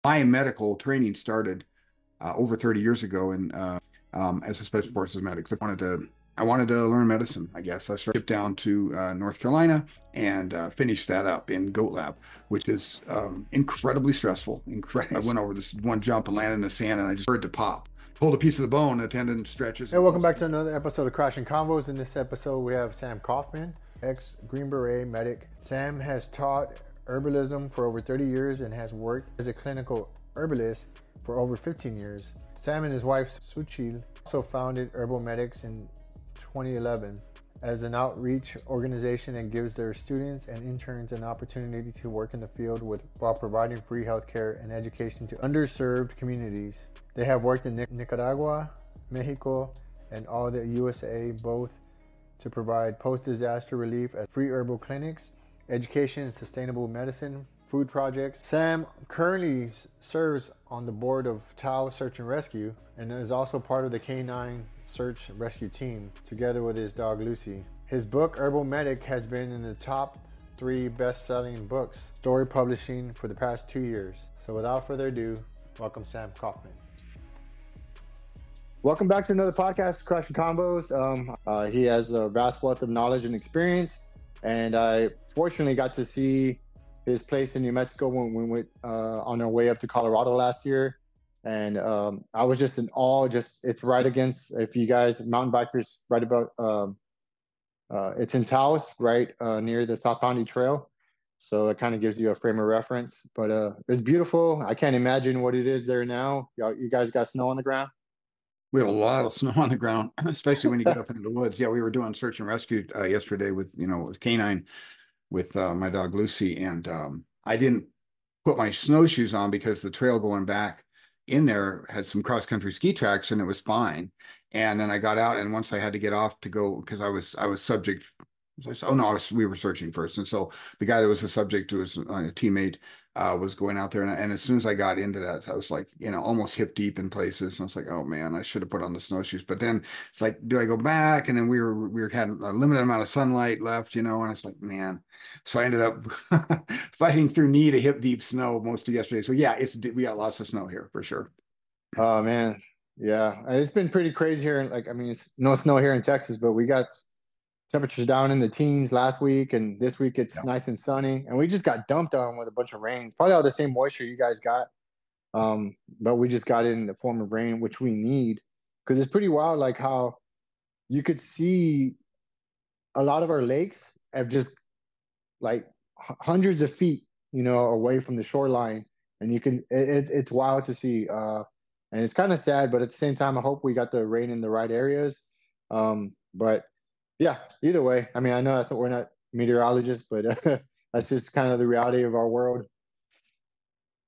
My medical training started over 30 years ago, and as a special forces medic, I wanted to learn medicine. I guess I started down to North Carolina and finished that up in Goat Lab, which is incredibly stressful. Incredible. I went over this one jump and landed in the sand, and I just heard to pop. Pulled a piece of the bone, the tendon stretches. Hey, welcome back to another episode of Crashing Convos. In this episode, we have Sam Coffman, ex-Green Beret medic. Sam has taught herbalism for over 30 years and has worked as a clinical herbalist for over 15 years. Sam and his wife, Suchil, also founded Herbal Medics in 2011 as an outreach organization that gives their students and interns an opportunity to work in the field while providing free healthcare and education to underserved communities. They have worked in Nicaragua, Mexico, and all the USA, both to provide post-disaster relief at free herbal clinics, education and sustainable medicine, food projects. Sam currently serves on the board of Tau Search and Rescue and is also part of the K9 Search Rescue team, together with his dog Lucy. His book, Herbal Medic, has been in the top 3 best-selling books, story publishing, for the past 2 years. So without further ado, welcome Sam Coffman. Welcome back to another podcast, Crashing Combos. He has a vast wealth of knowledge and experience, and I fortunately got to see his place in New Mexico when we went on our way up to Colorado last year. And I was just in awe. It's right against, if you guys, mountain bikers, right about, it's in Taos, right near the South Boundary Trail. So it kind of gives you a frame of reference. But it's beautiful. I can't imagine what it is there now. You guys got snow on the ground? We have a lot of snow on the ground, especially when you get up into the woods. Yeah, we were doing search and rescue yesterday with canine with my dog Lucy, and I didn't put my snowshoes on because the trail going back in there had some cross country ski tracks and it was fine. And then I got out, and once I had to get off to go because I was subject. Oh no, we were searching first, and so the guy that was the subject, who was a teammate, was going out there, and as soon as I got into that, I was like, almost hip deep in places, and I was like, oh man, I should have put on the snowshoes. But then it's like, do I go back? And then we had a limited amount of sunlight left, and it's like, man. So I ended up fighting through knee to hip deep snow most of yesterday. So yeah, we got lots of snow here for sure. Oh man, yeah, it's been pretty crazy here. It's no snow here in Texas, but we got temperatures down in the teens last week, and this week it's nice and sunny. And we just got dumped on with a bunch of rain. Probably all the same moisture you guys got, but we just got it in the form of rain, which we need, because it's pretty wild, like how you could see a lot of our lakes have just like hundreds of feet, away from the shoreline, and it's wild to see. And it's kind of sad, but at the same time, I hope we got the rain in the right areas. But yeah, either way, I know we're not meteorologists, but that's just kind of the reality of our world.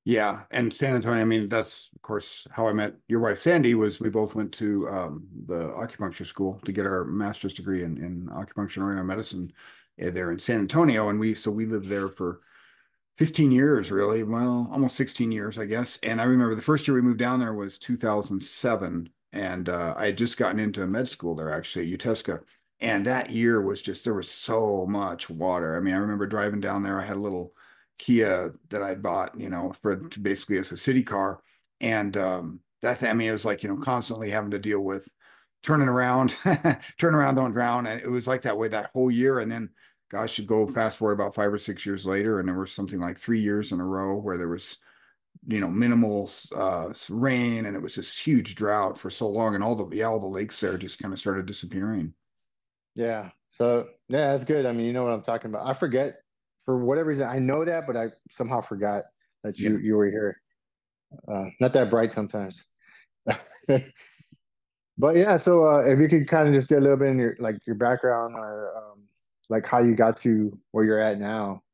Yeah, and San Antonio, that's of course how I met your wife Sandy. Was we both went to the acupuncture school to get our master's degree in acupuncture and oriental medicine there in San Antonio, and we lived there for 15 years, really. Well, almost 16 years, I guess. And I remember the first year we moved down there was 2007, and I had just gotten into med school there actually at UTESCA. And that year was just, there was so much water. I remember driving down there. I had a little Kia that I bought, to basically as a city car. And it was like, constantly having to deal with turning around, turn around, don't drown. And it was like that way that whole year. And then, gosh, you go fast forward about 5 or 6 years later, and there was something like 3 years in a row where there was, minimal rain, and it was this huge drought for so long. And all the lakes there just kind of started disappearing. Yeah. So yeah, that's good. You know what I'm talking about. I forget, for whatever reason. I know that, but I somehow forgot that Yeah. you were here. Not that bright sometimes. But yeah, so if you could kind of just get a little bit in your background, or like how you got to where you're at now.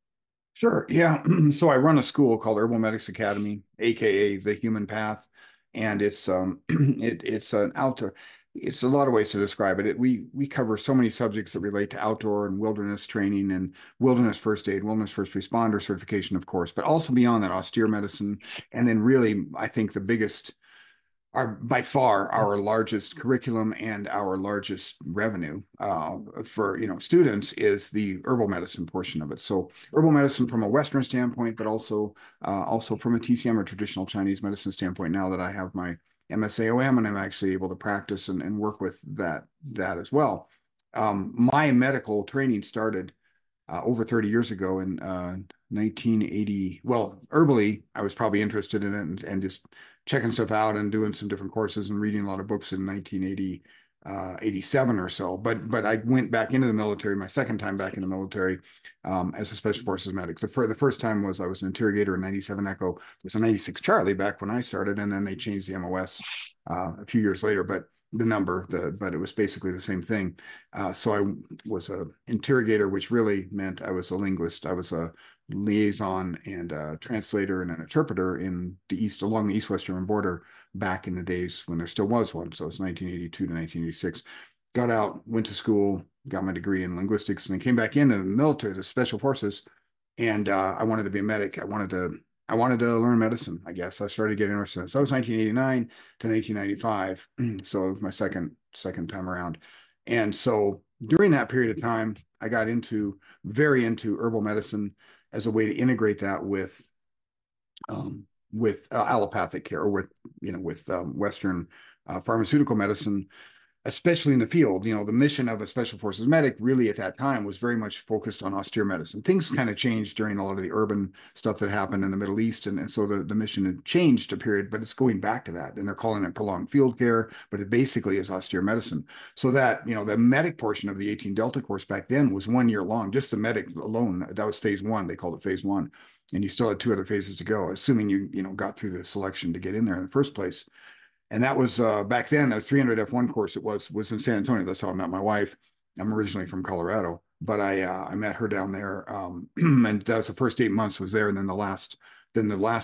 Sure. Yeah. So I run a school called Herbal Medics Academy, aka the Human Path, and it's it's an outdoor. It's a lot of ways to describe it. We cover so many subjects that relate to outdoor and wilderness training and wilderness first aid, wilderness first responder certification, of course, but also beyond that, austere medicine, and then really, I think the biggest Are by far our largest curriculum and our largest revenue for students is the herbal medicine portion of it. So herbal medicine from a Western standpoint, but also from a TCM or traditional Chinese medicine standpoint. Now that I have my MSAOM and I'm actually able to practice and work with that as well. My medical training started over 30 years ago in 1980. Well, herbally, I was probably interested in it and just checking stuff out and doing some different courses and reading a lot of books in 1980, 87 or so. But I went back into the military, my second time back in the military as a special forces medic. The first time was I was an interrogator in 97 Echo. It was a 96 Charlie back when I started, and then they changed the MOS a few years later. But it was basically the same thing. So I was a interrogator, which really meant I was a linguist. I was a liaison and a translator and an interpreter in the east along the east-west German border back in the days when there still was one. So it's 1982 to 1986. Got out, went to school, got my degree in linguistics, and then came back into the military, the special forces, and I wanted to be a medic. I wanted to learn medicine, I guess. I started getting interested. So it was 1989 to 1995. So it was my second time around. And so during that period of time, I got very into herbal medicine as a way to integrate that with allopathic care, or with Western pharmaceutical medicine, especially in the field. The mission of a special forces medic really at that time was very much focused on austere medicine. Things kind of changed during a lot of the urban stuff that happened in the Middle East. And so the mission had changed a period, but it's going back to that. And they're calling it prolonged field care, but it basically is austere medicine. So that, the medic portion of the 18 Delta course back then was 1 year long. Just the medic alone, that was phase one. They called it phase one. And you still had two other phases to go, assuming you got through the selection to get in there in the first place. And that was back then, a 300 F1 course. It was in San Antonio. That's how I met my wife. I'm originally from Colorado, but I met her down there. And that was the first 8 months was there. And then the last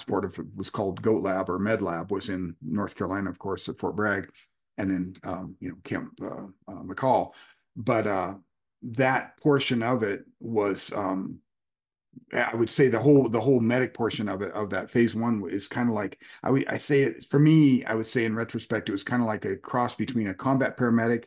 part of it was called Goat Lab or Med Lab, was in North Carolina, of course, at Fort Bragg, and then Camp McCall. But that portion of it was I would say the whole medic portion of it, of that phase one, is kind of like I say it for me. I would say in retrospect, it was kind of like a cross between a combat paramedic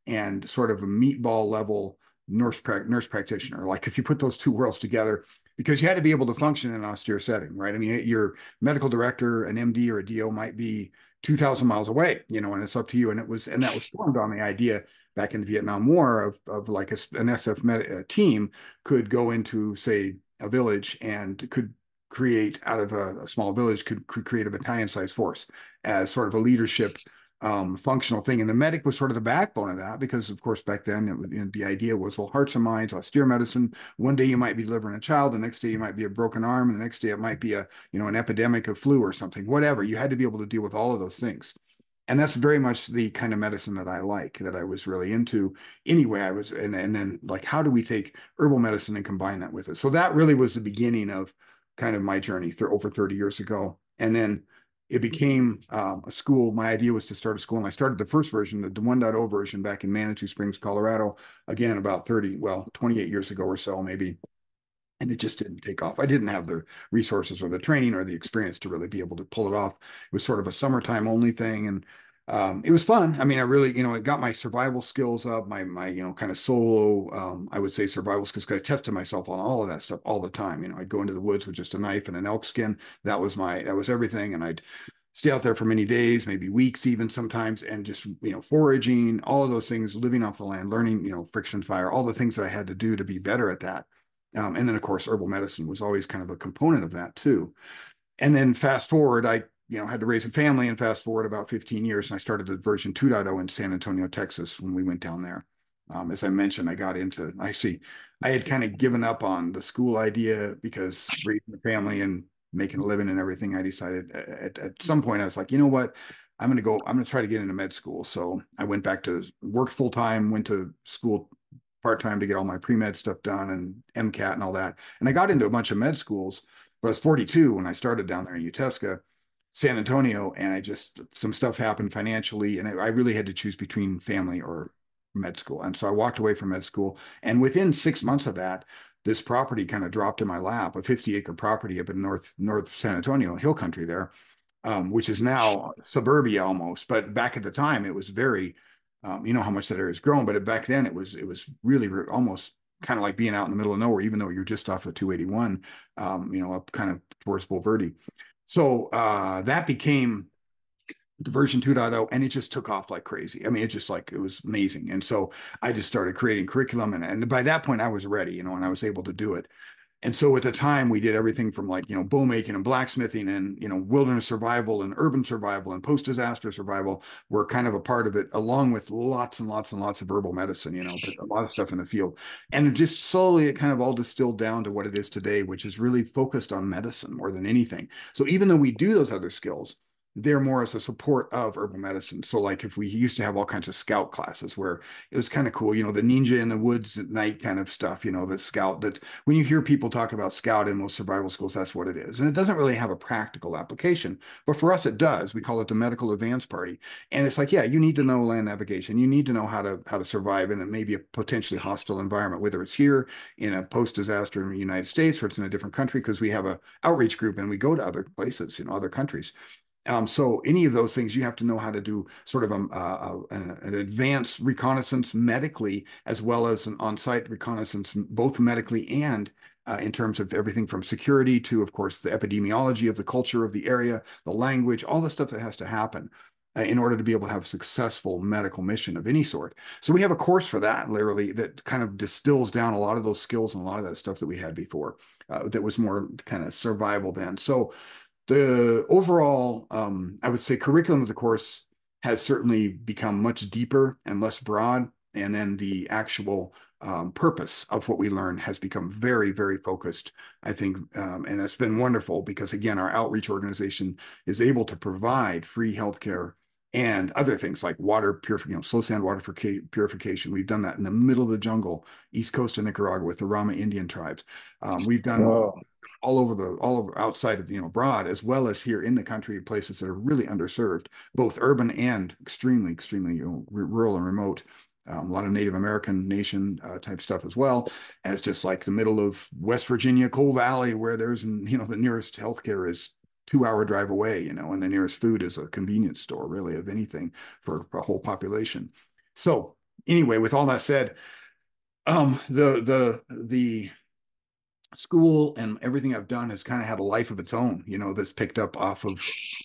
and sort of a meatball level nurse practitioner. Like if you put those two worlds together, because you had to be able to function in an austere setting, right? I mean, your medical director, an MD or a DO might be 2,000 miles away, and it's up to you. And that was formed on the idea back in the Vietnam War of like an SF team could go into, say, a village and could create out of a small village, could create a battalion-sized force as sort of a leadership functional thing. And the medic was sort of the backbone of that because, of course, back then the idea was, well, hearts and minds, austere medicine. One day you might be delivering a child, the next day you might be a broken arm, and the next day it might be an epidemic of flu or something. Whatever, you had to be able to deal with all of those things. And that's very much the kind of medicine that I like, that I was really into. Anyway, and then like, how do we take herbal medicine and combine that with it? So that really was the beginning of kind of my journey over 30 years ago. And then it became a school. My idea was to start a school, and I started the first version, the 1.0 version, back in Manitou Springs, Colorado, again, about 28 years ago or so, maybe. And it just didn't take off. I didn't have the resources or the training or the experience to really be able to pull it off. It was sort of a summertime only thing. And it was fun. I mean, I really, it got my survival skills up, my kind of solo, I would say survival skills, because I tested myself on all of that stuff all the time. I'd go into the woods with just a knife and an elk skin. That was everything. And I'd stay out there for many days, maybe weeks, even sometimes, and just, foraging, all of those things, living off the land, learning, friction fire, all the things that I had to do to be better at that. And then, of course, herbal medicine was always kind of a component of that too. And then fast forward, I had to raise a family, and fast forward about 15 years, and I started the version 2.0 in San Antonio, Texas, when we went down there. As I mentioned, I had kind of given up on the school idea because raising a family and making a living and everything. I decided at some point, I was like, you know what? I'm going to try to get into med school. So I went back to work full time, went to school part-time to get all my pre-med stuff done and MCAT and all that. And I got into a bunch of med schools, but I was 42 when I started down there in Uteska, San Antonio, and some stuff happened financially, and I really had to choose between family or med school. And so I walked away from med school, and within 6 months of that, this property kind of dropped in my lap, a 50-acre property up in North San Antonio, hill country there. which is now suburbia almost. But back at the time, it was very, you know how much that area has grown, but back then it was really almost kind of like being out in the middle of nowhere, even though you're just off of 281, you know, up kind of towards Bulverde. So that became the version 2.0, and it just took off like crazy. I mean, it just like it was amazing. And so I just started creating curriculum, and by that point I was ready, you know, and I was able to do it. And so at the time, we did everything from like, you know, bow making and blacksmithing and, you know, wilderness survival and urban survival and post-disaster survival were kind of a part of it, along with lots and lots and lots of herbal medicine, you know, but a lot of stuff in the field. And just slowly, it kind of all distilled down to what it is today, which is really focused on medicine more than anything. So even though we do those other skills, they're more as a support of herbal medicine. So like if we used to have all kinds of scout classes where it was kind of cool, you know, the ninja in the woods at night kind of stuff, you know, the scout that when you hear people talk about scout in most survival schools, that's what it is. And it doesn't really have a practical application, but for us it does. We call it the medical advance party. And it's like, yeah, you need to know land navigation. You need to know how to survive in a maybe a potentially hostile environment, whether it's here in a post-disaster in the United States or it's in a different country, because we have a outreach group and we go to other places, you know, other countries. So any of those things, you have to know how to do sort of an advanced reconnaissance medically, as well as an on-site reconnaissance, both medically and in terms of everything from security to, of course, the epidemiology of the culture of the area, the language, all the stuff that has to happen in order to be able to have a successful medical mission of any sort. So we have a course for that, literally, that kind of distills down a lot of those skills and a lot of that stuff that we had before that was more kind of survival then. So the overall, I would say, curriculum of the course has certainly become much deeper and less broad. And then the actual purpose of what we learn has become very, very focused, I think. And that's been wonderful because, again, our outreach organization is able to provide free healthcare and other things like water purification, you know, slow sand water for purification. We've done that in the middle of the jungle, east coast of Nicaragua with the Rama Indian tribes. We've done Whoa. all over outside of, you know, abroad, as well as here in the country, places that are really underserved, both urban and extremely, extremely, you know, rural and remote. A lot of Native American nation type stuff as well as just like the middle of West Virginia, Coal Valley, where there's, you know, the nearest healthcare is 2 hour drive away, you know, and the nearest food is a convenience store, really, of anything for a whole population. So anyway, with all that said, the school and everything I've done has kind of had a life of its own, you know, that's picked up off of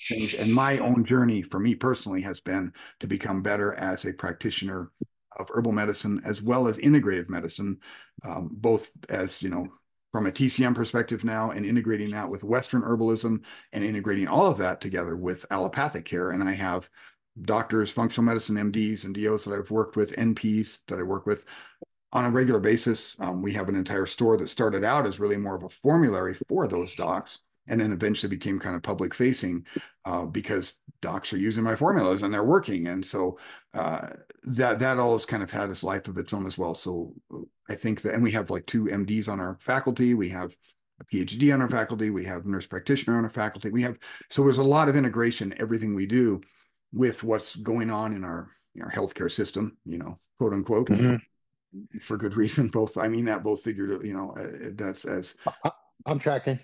things. And my own journey for me personally has been to become better as a practitioner of herbal medicine as well as integrative medicine, both as, you know, from a TCM perspective now and integrating that with Western herbalism and integrating all of that together with allopathic care. And I have doctors, functional medicine MDs and DOs that I've worked with, NPs that I work with on a regular basis. We have an entire store that started out as really more of a formulary for those docs and then eventually became kind of public facing because docs are using my formulas and they're working. And so that all has kind of had its life of its own as well. So I think that, and we have like 2 MDs on our faculty. We have a PhD on our faculty. We have a nurse practitioner on our faculty. So there's a lot of integration, everything we do with what's going on in our healthcare system, you know, quote unquote, Hmm. for good reason. Both, I mean that both figuratively, you know, that's as I, I'm tracking.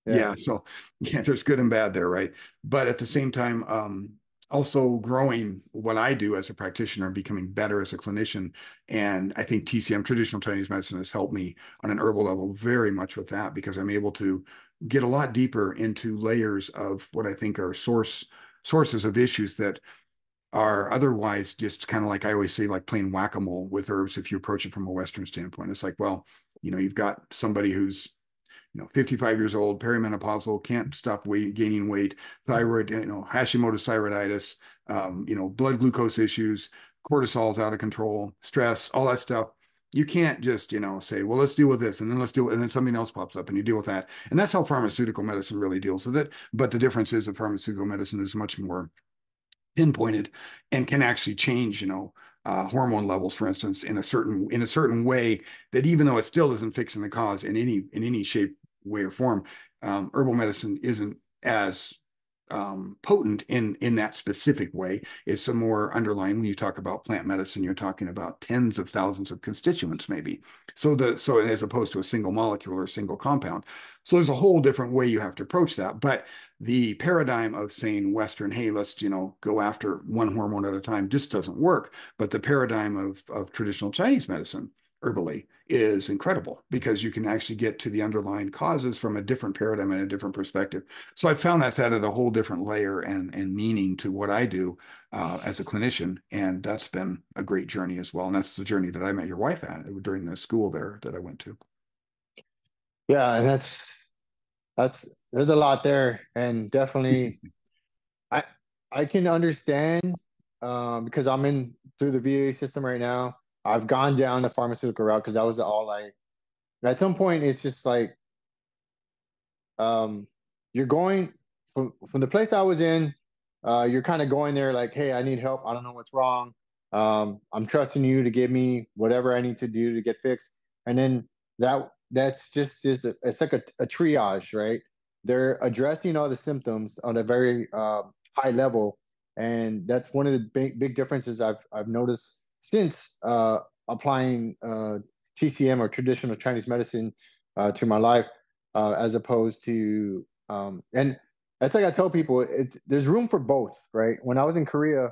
Yeah. yeah. So yeah, there's good and bad there, right? But at the same time, also growing what I do as a practitioner, becoming better as a clinician. And I think TCM, traditional Chinese medicine, has helped me on an herbal level very much with that because I'm able to get a lot deeper into layers of what I think are sources of issues that are otherwise just kind of like I always say, like playing whack-a-mole with herbs if you approach it from a Western standpoint. It's like, well, you know, you've got somebody who's, you know, 55 years old, perimenopausal, can't stop gaining weight, thyroid, you know, Hashimoto's thyroiditis, you know, blood glucose issues, cortisol's out of control, stress, all that stuff. You can't just, you know, say, well, let's deal with this, and then let's do it, and then something else pops up, and you deal with that. And that's how pharmaceutical medicine really deals with it. But the difference is that pharmaceutical medicine is much more pinpointed and can actually change, you know, hormone levels, for instance, in a certain way that even though it still isn't fixing the cause in any shape, way, or form, herbal medicine isn't as potent in that specific way. It's a more underlying. When you talk about plant medicine, you're talking about tens of thousands of constituents, maybe. So as opposed to a single molecule or a single compound. So there's a whole different way you have to approach that. But the paradigm of saying Western, hey, let's, go after one hormone at a time just doesn't work. But the paradigm of traditional Chinese medicine, herbally, is incredible because you can actually get to the underlying causes from a different paradigm and a different perspective. So I found that's added a whole different layer and meaning to what I do as a clinician. And that's been a great journey as well. And that's the journey that I met your wife at during the school there that I went to. Yeah, and that's there's a lot there, and definitely I I can understand because I'm in through the VA system right now. I've gone down the pharmaceutical route because that was all like at some point it's just like um, you're going from the place I was in. You're kind of going there like, hey, I need help. I don't know what's wrong. I'm trusting you to give me whatever I need to do to get fixed. And then that's just is it's like a triage, right? They're addressing all the symptoms on a very high level, and that's one of the big differences I've noticed since applying TCM or traditional Chinese medicine to my life as opposed to and that's like I tell people there's room for both, right? When I was in Korea,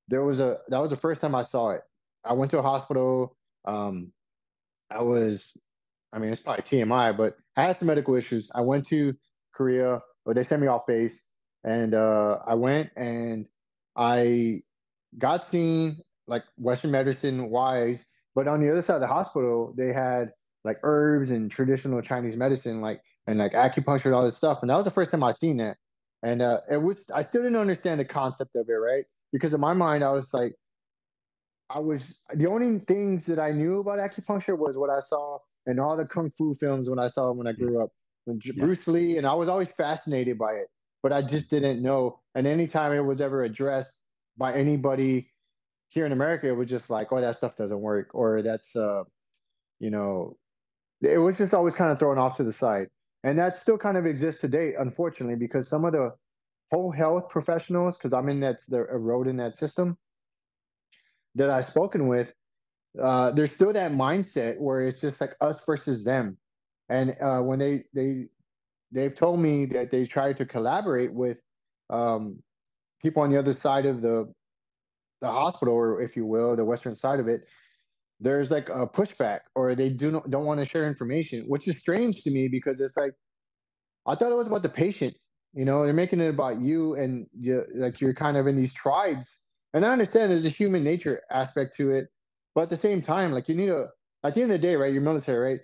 that was the first time I saw it. I went to a hospital. Um, I was, I mean, it's probably TMI, but I had some medical issues. I went to Korea, or they sent me off base, and I went and I got seen like Western medicine wise, but on the other side of the hospital, they had like herbs and traditional Chinese medicine, like and like acupuncture and all this stuff. And that was the first time I seen that. And it was I still didn't understand the concept of it, right? Because in my mind, I was like, I was the only things that I knew about acupuncture was what I saw in all the kung fu films when I saw when I Yeah. grew up, Yeah. Bruce Lee, and I was always fascinated by it, but I just didn't know. And anytime it was ever addressed by anybody here in America, it was just like, oh, that stuff doesn't work, or that's you know, it was just always kind of thrown off to the side, and that still kind of exists today, unfortunately, because some of the whole health professionals, because I'm in that the road in that system that I've spoken with, there's still that mindset where it's just like us versus them, and when they've told me that they try to collaborate with um, people on the other side of the hospital, or if you will, the western side of it, there's like a pushback, or they don't want to share information, which is strange to me because it's like I thought it was about the patient. You know, they're making it about you, and like you're kind of in these tribes. And I understand there's a human nature aspect to it, but at the same time, like you need a at the end of the day, right? You're military, right?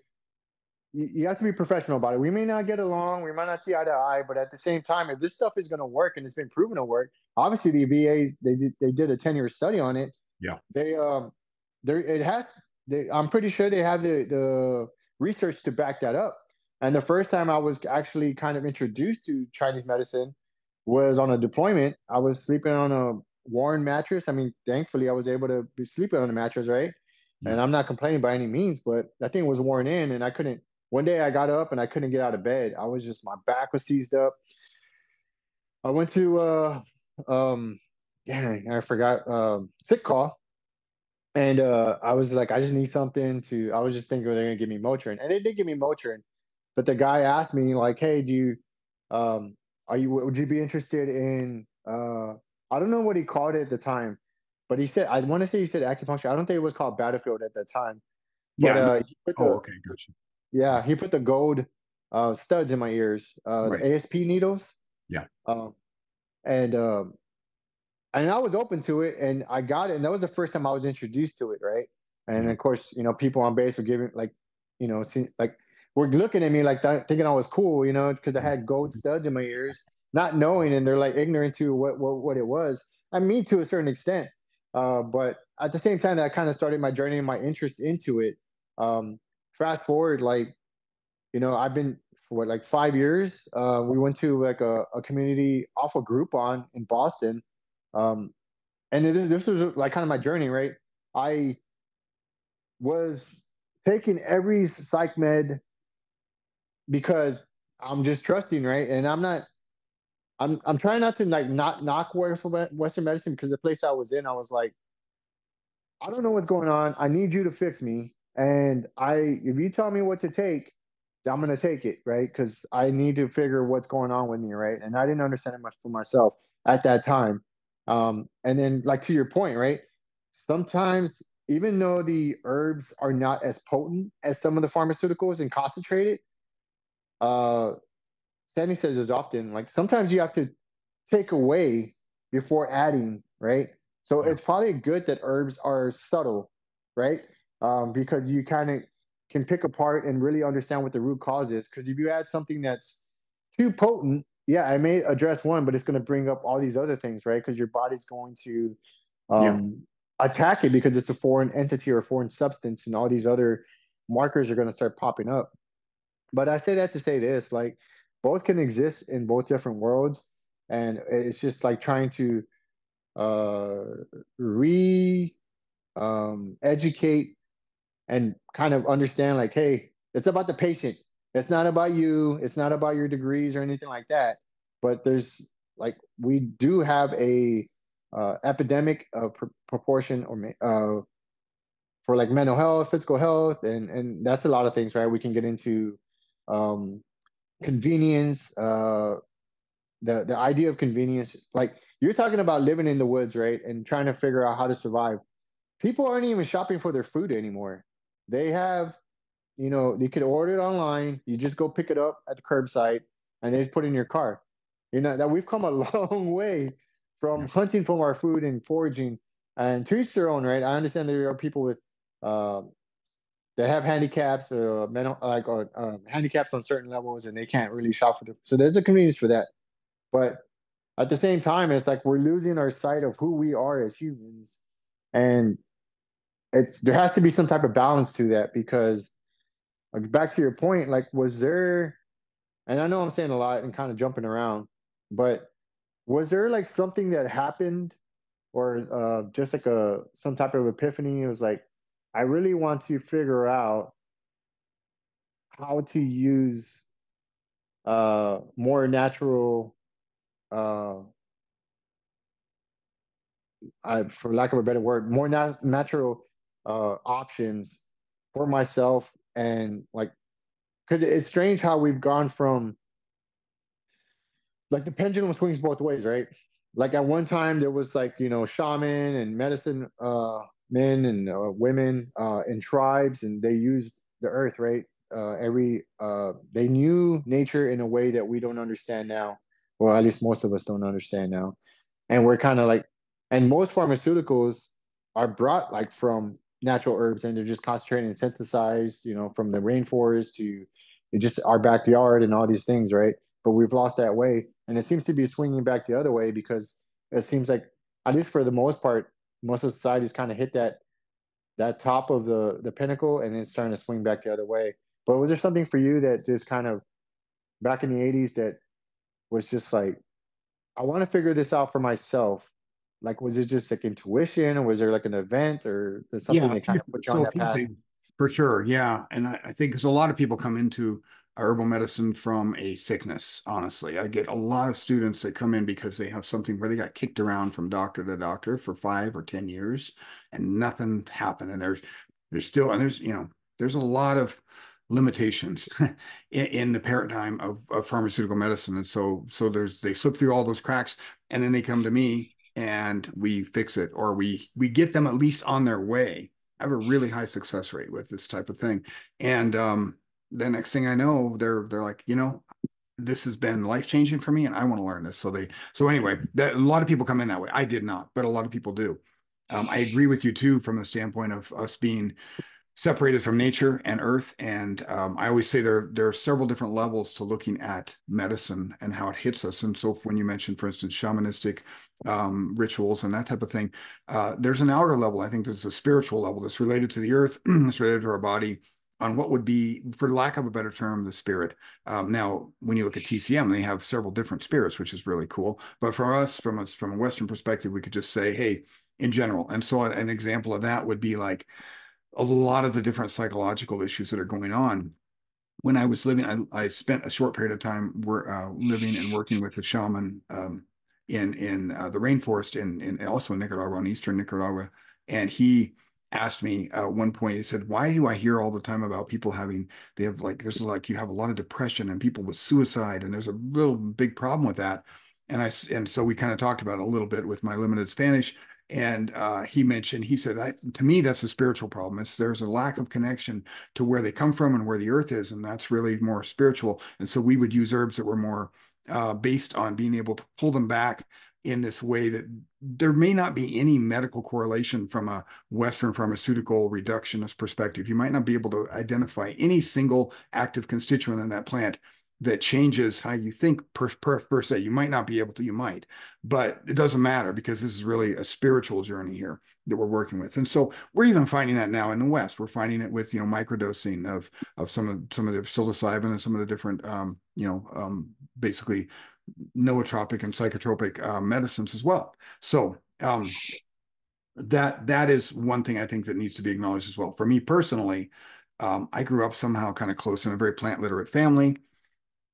You have to be professional about it. We may not get along, we might not see eye to eye, but at the same time, if this stuff is going to work and it's been proven to work, obviously the VAs they did a 10-year study on it. Yeah. They there it has I'm pretty sure they have the research to back that up. And the first time I was actually kind of introduced to Chinese medicine was on a deployment. I was sleeping on a worn mattress. I mean, thankfully I was able to be sleeping on a mattress, right? Yeah. And I'm not complaining by any means, but that thing was worn in, and I couldn't. One day I got up and I couldn't get out of bed. I was just my back was seized up. I went to um dang, I forgot sick call. And I was like, I just need something to. I was just thinking they're gonna give me Motrin, and they did give me Motrin. But the guy asked me like, "Hey, do you, um, are you? Would you be interested in? I don't know what he called it at the time, but he said I want to say he said acupuncture. I don't think it was called Battlefield at that time, but Yeah. No. he put Oh, the okay. Gotcha. yeah he put the gold studs in my ears, the Right. ASP needles, Yeah. um, and I was open to it, and I got it, and that was the first time I was introduced to it, right? And Yeah. of course, people on base were giving like, like were looking at me like that, thinking I was cool, because I had gold studs in my ears, not knowing, and they're like ignorant to what it was. I mean, to a certain extent, but at the same time, that kind of started my journey and my interest into it. Um, Fast forward, like I've been for what like 5 years. We went to like a community off of Groupon in Boston. Um, and this was like kind of my journey, right? I was taking every psych med because I'm just trusting, right? And I'm trying not to like not knock Western medicine, because the place I was in, I was like, I don't know what's going on. I need you to fix me. And if you tell me what to take, I'm gonna take it, right? Because I need to figure what's going on with me, right? And I didn't understand it much for myself at that time. And then, like to your point, right? Sometimes, even though the herbs are not as potent as some of the pharmaceuticals and concentrated, uh, Sandy says as often, like sometimes you have to take away before adding, right? So Yeah. it's probably good that herbs are subtle, right? Because you kind of can pick apart and really understand what the root cause is. Because if you add something that's too potent, yeah, I may address one, but it's going to bring up all these other things, right? Because your body's going to Yeah. um, attack it because it's a foreign entity or a foreign substance, and all these other markers are going to start popping up. But I say that to say this, like both can exist in both different worlds, and it's just like trying to uh re educate and kind of understand like, hey, it's about the patient. It's not about you, it's not about your degrees or anything like that. But there's like we do have a epidemic of proportion or for like mental health, physical health, and that's a lot of things, right? We can get into um convenience, the idea of convenience. Like you're talking about living in the woods, right, and trying to figure out how to survive. People aren't even shopping for their food anymore. They have, they could order it online. You just go pick it up at the curbside, and they put it in your car. That we've come a long way from Yeah. hunting for our food and foraging. And to each their own, right? I understand there are people with uh, they have handicaps or mental like or handicaps on certain levels, and they can't really shop for the. So there's a convenience for that. But at the same time, it's like we're losing our sight of who we are as humans, and it's there has to be some type of balance to that because, like, back to your point, like, was there? And I know I'm saying a lot and kind of jumping around, but was there like something that happened, or just like a some type of epiphany? It was like, I really want to figure out how to use more natural, uh, for lack of a better word, more natural options for myself. And like, because it's strange how we've gone from like the pendulum swings both ways, right? Like at one time there was like shaman and medicine men and women in tribes, and they used the earth, right? Every They knew nature in a way that we don't understand now, or at least most of us don't understand now. And we're kind of like, and most pharmaceuticals are brought like from natural herbs, and they're just concentrated and synthesized, from the rainforest to just our backyard and all these things, right? But we've lost that way, and it seems to be swinging back the other way because it seems like, at least for the most part, most of society's kind of hit that top of the pinnacle, and it's starting to swing back the other way. But was there something for you that just kind of back in the '80s that was just like, I want to figure this out for myself? Like, was it just like intuition, or was there like an event, or there's something Yeah, that kind of put you on so a that few path? things for sure. Yeah, and I think because a lot of people come into herbal medicine from a sickness. Honestly, I get a lot of students that come in because they have something where they got kicked around from doctor to doctor for 5 or 10 years, and nothing happened. And there's still and there's a lot of limitations in the paradigm of pharmaceutical medicine, and so they slip through all those cracks, and then they come to me and we fix it, or we get them at least on their way. I have a really high success rate with this type of thing. And the next thing I know, they're like, this has been life changing for me, and I want to learn this. So anyway, a lot of people come in that way. I did not, but a lot of people do. I agree with you too from the standpoint of us being separated from nature and earth. And I always say there are several different levels to looking at medicine and how it hits us. And so when you mentioned, for instance, shamanistic rituals and that type of thing, there's an outer level. I think there's a spiritual level that's related to the earth, that's related to our body, on what would be, for lack of a better term, the spirit. Now, when you look at TCM, they have several different spirits, which is really cool. But for us, from a Western perspective, we could just say, hey, in general. And so an example of that would be like a lot of the different psychological issues that are going on. When I was living, I spent a short period of time living and working with a shaman in the rainforest, in also in Nicaragua, in eastern Nicaragua, and he asked me at one point, he said, why do I hear all the time about people having, they have like, there's like, you have a lot of depression and people with suicide, and there's a real big problem with that. And so we kind of talked about it a little bit with my limited Spanish. And he mentioned, he said, to me, that's a spiritual problem. There's a lack of connection to where they come from and where the earth is. And that's really more spiritual. And so we would use herbs that were more based on being able to pull them back in this way that there may not be any medical correlation from a Western pharmaceutical reductionist perspective. You might not be able to identify any single active constituent in that plant that changes how you think per se. You might not be able to, you might, but it doesn't matter because this is really a spiritual journey here that we're working with. And so we're even finding that now in the West. We're finding it with, microdosing of some of the psilocybin and some of the different, basically nootropic and psychotropic medicines as well. So that is one thing I think that needs to be acknowledged as well. For me personally, I grew up somehow kind of close in a very plant literate family.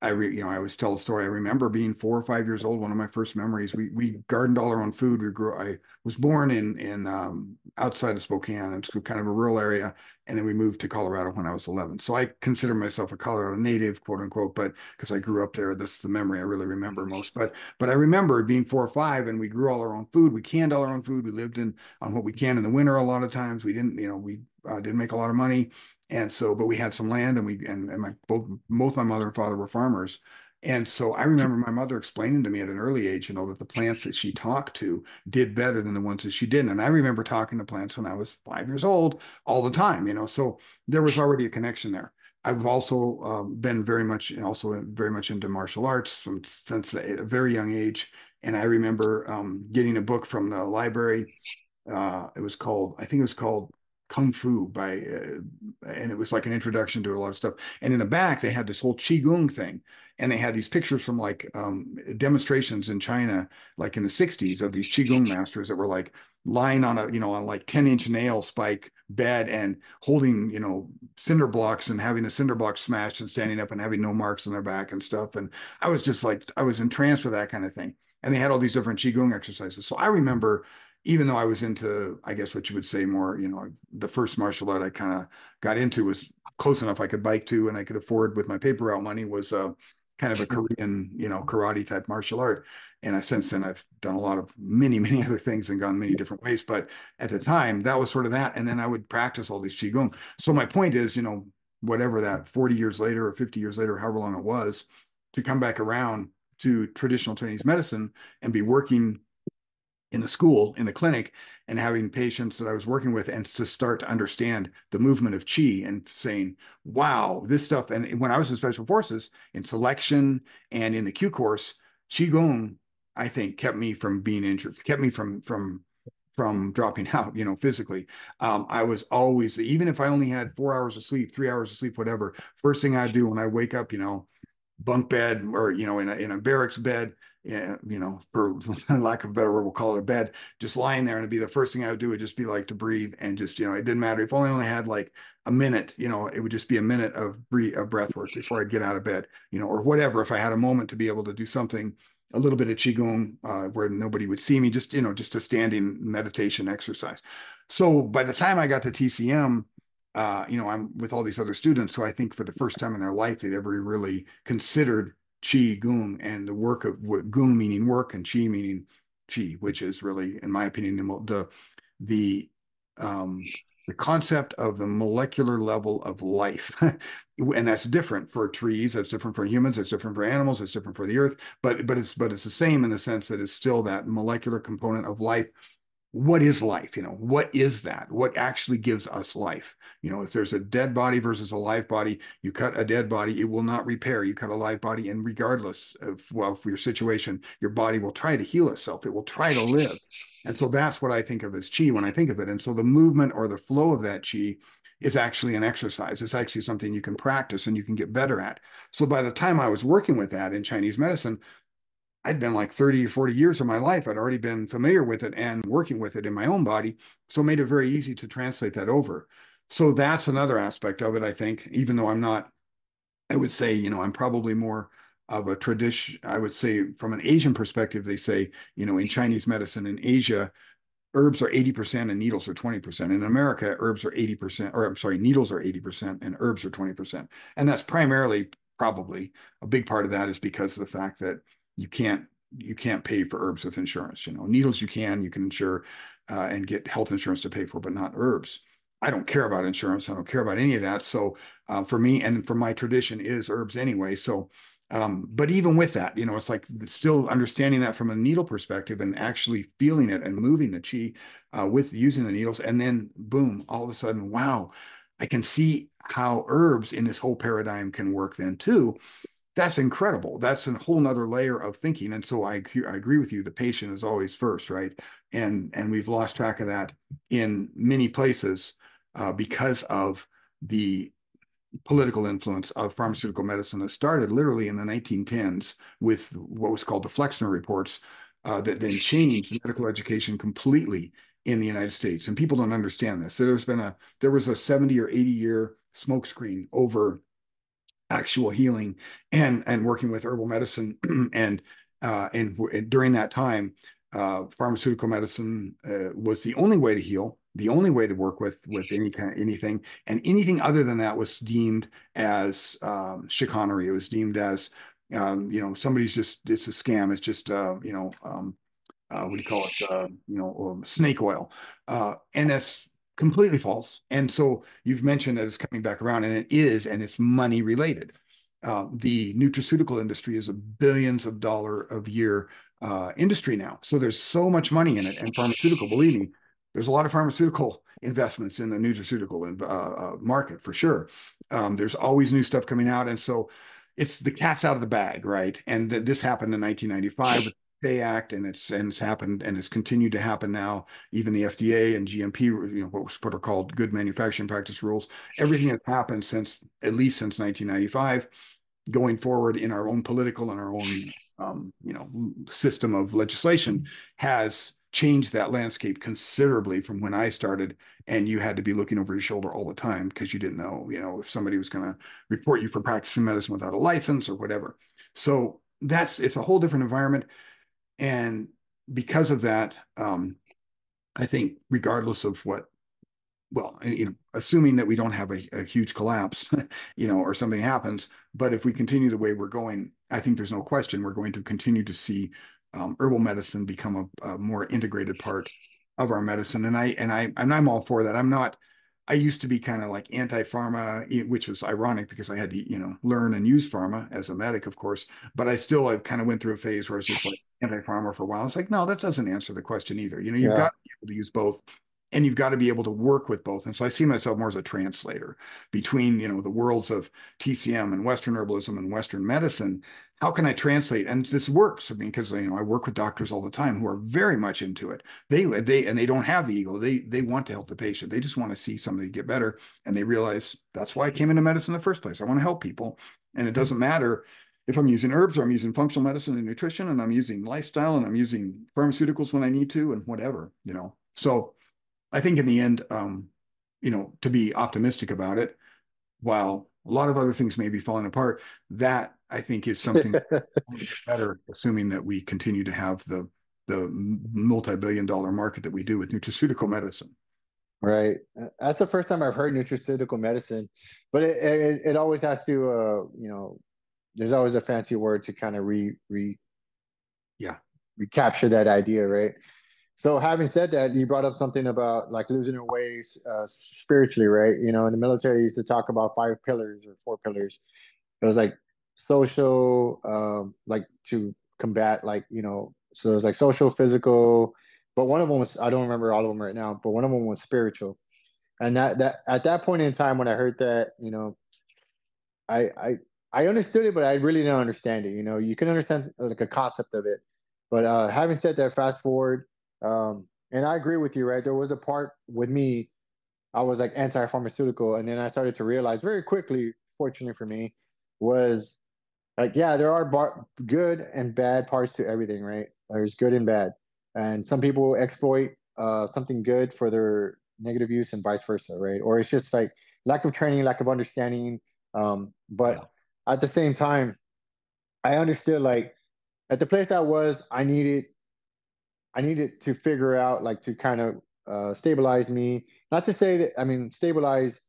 I always tell a story. I remember being 4 or 5 years old. One of my first memories. We gardened all our own food. I was born in outside of Spokane. It's kind of a rural area, and then we moved to Colorado when I was 11. So I consider myself a Colorado native, quote unquote. But because I grew up there, this is the memory I really remember most. But I remember being 4 or 5, and we grew all our own food. We canned all our own food. We lived on what we can in the winter. A lot of times we didn't. We didn't make a lot of money. And so, but we had some land, and both my mother and father were farmers. And so I remember my mother explaining to me at an early age, that the plants that she talked to did better than the ones that she didn't. And I remember talking to plants when I was 5 years old all the time. So there was already a connection there. I've also been very much into martial arts since a very young age. And I remember getting a book from the library. I think it was called Kung Fu and it was like an introduction to a lot of stuff. And in the back, they had this whole Qigong thing. And they had these pictures from like demonstrations in China, like in the 60s, of these Qigong masters that were like lying on like 10-inch nail spike bed and holding, cinder blocks and having the cinder blocks smashed and standing up and having no marks on their back and stuff. And I was just like, I was entranced with that kind of thing. And they had all these different Qigong exercises. So I remember, even though I was into, I guess what you would say more, the first martial art I kind of got into was close enough I could bike to and I could afford with my paper route money, was kind of a Korean, karate type martial art. And since then I've done a lot of many, many other things and gone many different ways. But at the time, that was sort of that. And then I would practice all these Qigong. So my point is, whatever that 40 years later or 50 years later, however long it was, to come back around to traditional Chinese medicine and be working in the school, in the clinic, and having patients that I was working with, and to start to understand the movement of qi and saying, wow, this stuff. And when I was in special forces, in selection and in the Q course, qigong, I think, kept me from being injured, kept me from dropping out, physically. I was always, even if I only had 4 hours of sleep, 3 hours of sleep, whatever, first thing I do when I wake up, bunk bed, or in a barracks bed, yeah, for lack of a better word, we'll call it a bed, just lying there. And it'd be the first thing I would do would just be like to breathe, and just, it didn't matter if I only had like a minute, it would just be a minute of breath work before I'd get out of bed, or whatever. If I had a moment to be able to do something, a little bit of qigong, where nobody would see me, just a standing meditation exercise. So by the time I got to TCM, I'm with all these other students. So I think for the first time in their life, they'd ever really considered Qi Gong, and the work of what Gong meaning work and Qi meaning Qi, which is really, in my opinion, the um, the concept of the molecular level of life. And that's different for trees, that's different for humans, it's different for animals, it's different for the earth, but it's the same in the sense that it's still that molecular component of life. What is life? What is that? What actually gives us life? If there's a dead body versus a live body, you cut a dead body, it will not repair. You cut a live body, and regardless of, well, for your situation, your body will try to heal itself. It will try to live. And so that's what I think of as chi when I think of it. And so the movement or the flow of that chi is actually an exercise. It's actually something you can practice and you can get better at. So by the time I was working with that in Chinese medicine, I'd been like 30 or 40 years of my life. I'd already been familiar with it and working with it in my own body. So it made it very easy to translate that over. So that's another aspect of it, I think, even though I'm not, I would say, I'm probably more of a tradition. I would say from an Asian perspective, they say, in Chinese medicine in Asia, herbs are 80% and needles are 20%. In America, herbs are 80%, or I'm sorry, needles are 80% and herbs are 20%. And that's primarily probably a big part of that is because of the fact that you can't you can't pay for herbs with insurance. Needles you can insure and get health insurance to pay for, but not herbs. I don't care about insurance. I don't care about any of that. So for me and for my tradition is herbs anyway. So but even with that, it's like still understanding that from a needle perspective and actually feeling it and moving the chi with using the needles. And then boom, all of a sudden, wow, I can see how herbs in this whole paradigm can work then too. That's incredible. That's a whole nother layer of thinking. And so I agree with you. The patient is always first, right? And we've lost track of that in many places because of the political influence of pharmaceutical medicine that started literally in the 1910s with what was called the Flexner reports that then changed medical education completely in the United States. And people don't understand this. So there was a 70 or 80-year smokescreen over actual healing and working with herbal medicine and during that time pharmaceutical medicine was the only way to heal, the only way to work with any kind of anything, and anything other than that was deemed as chicanery. It was deemed as somebody's just it's a scam. It's just what do you call it? Snake oil. And that's completely false. And so you've mentioned that it's coming back around, and it is, and it's money related. The nutraceutical industry is a billions of dollar of year industry now. So there's so much money in it. And pharmaceutical, believe me, there's a lot of pharmaceutical investments in the nutraceutical market for sure. There's always new stuff coming out. And so it's the cat's out of the bag, right? And this happened in 1995 with Day Act, and it's happened and it's continued to happen now. Even the FDA and GMP, what are called good manufacturing practice rules, everything has happened since at least since 1995. Going forward in our own political and our own system of legislation has changed that landscape considerably from when I started. And you had to be looking over your shoulder all the time because you didn't know, if somebody was going to report you for practicing medicine without a license or whatever. So it's a whole different environment. And because of that, I think regardless of what, well, assuming that we don't have a huge collapse, or something happens, but if we continue the way we're going, I think there's no question we're going to continue to see herbal medicine become a more integrated part of our medicine. And I'm all for that. I used to be kind of like anti-pharma, which was ironic because I had to, learn and use pharma as a medic, of course. But I kind of went through a phase where I was just like anti-pharma for a while. I was like, no, that doesn't answer the question either. You've Yeah. got to be able to use both and you've got to be able to work with both. And so I see myself more as a translator between, the worlds of TCM and Western herbalism and Western medicine. How can I translate? And this works. I mean, because I work with doctors all the time who are very much into it. They don't have the ego. They want to help the patient. They just want to see somebody get better. And they realize that's why I came into medicine in the first place. I want to help people. And it doesn't matter if I'm using herbs or I'm using functional medicine and nutrition and I'm using lifestyle and I'm using pharmaceuticals when I need to and whatever. So I think in the end, to be optimistic about it, while a lot of other things may be falling apart, that I think is something better, assuming that we continue to have the multi-billion-dollar market that we do with nutraceutical medicine. Right. That's the first time I've heard nutraceutical medicine, but it always has to, there's always a fancy word to kind of Yeah, recapture that idea, right? So having said that, you brought up something about like losing your ways spiritually, right? In the military, used to talk about five pillars or four pillars. It was like social, like to combat, like, so it was like social, physical, but one of them was, I don't remember all of them right now, but one of them was spiritual. And that at that point in time when I heard that, I I I understood it, but I really didn't understand it. You can understand like a concept of it, but having said that, fast forward, and I agree with you, right? There was a part with me, I was like anti-pharmaceutical, and then I started to realize very quickly, fortunately for me, was like, yeah, there are good and bad parts to everything, right? There's good and bad, and some people exploit something good for their negative use, and vice versa, right? Or it's just like lack of training, lack of understanding. But yeah, at the same time, I understood like at the place I was, I needed to figure out like to kind of stabilize me. Not to say that I mean stabilize,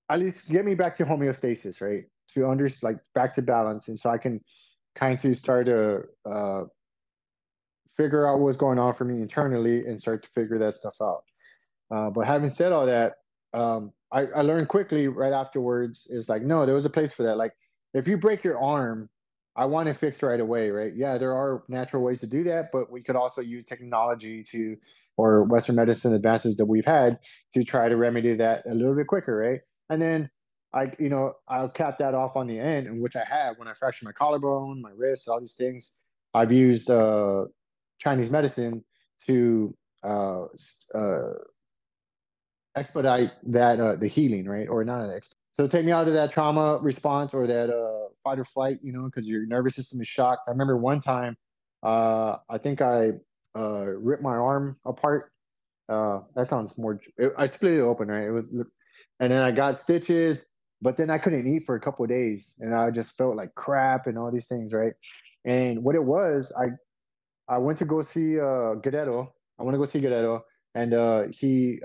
at least get me back to homeostasis, right? To under like back to balance, and so I can kind of start to figure out what's going on for me internally and start to figure that stuff out. But having said all that, I learned quickly right afterwards is like, no, there was a place for that. Like, if you break your arm, I want it fixed right away, right? Yeah, there are natural ways to do that, but we could also use technology to, or Western medicine advances that we've had to try to remedy that a little bit quicker, right? And then I'll cap that off on the end, and which I have when I fractured my collarbone, my wrist, all these things. I've used Chinese medicine to uh, expedite that the healing, right? Or not so take me out of that trauma response or that fight or flight, because your nervous system is shocked. I remember one time, I think I ripped my arm apart. That sounds more. I split it open, right? It was, and then I got stitches, but then I couldn't eat for a couple of days, and I just felt like crap and all these things, right? And what it was, I went to go see Guerrero. I want to go see Guerrero, and he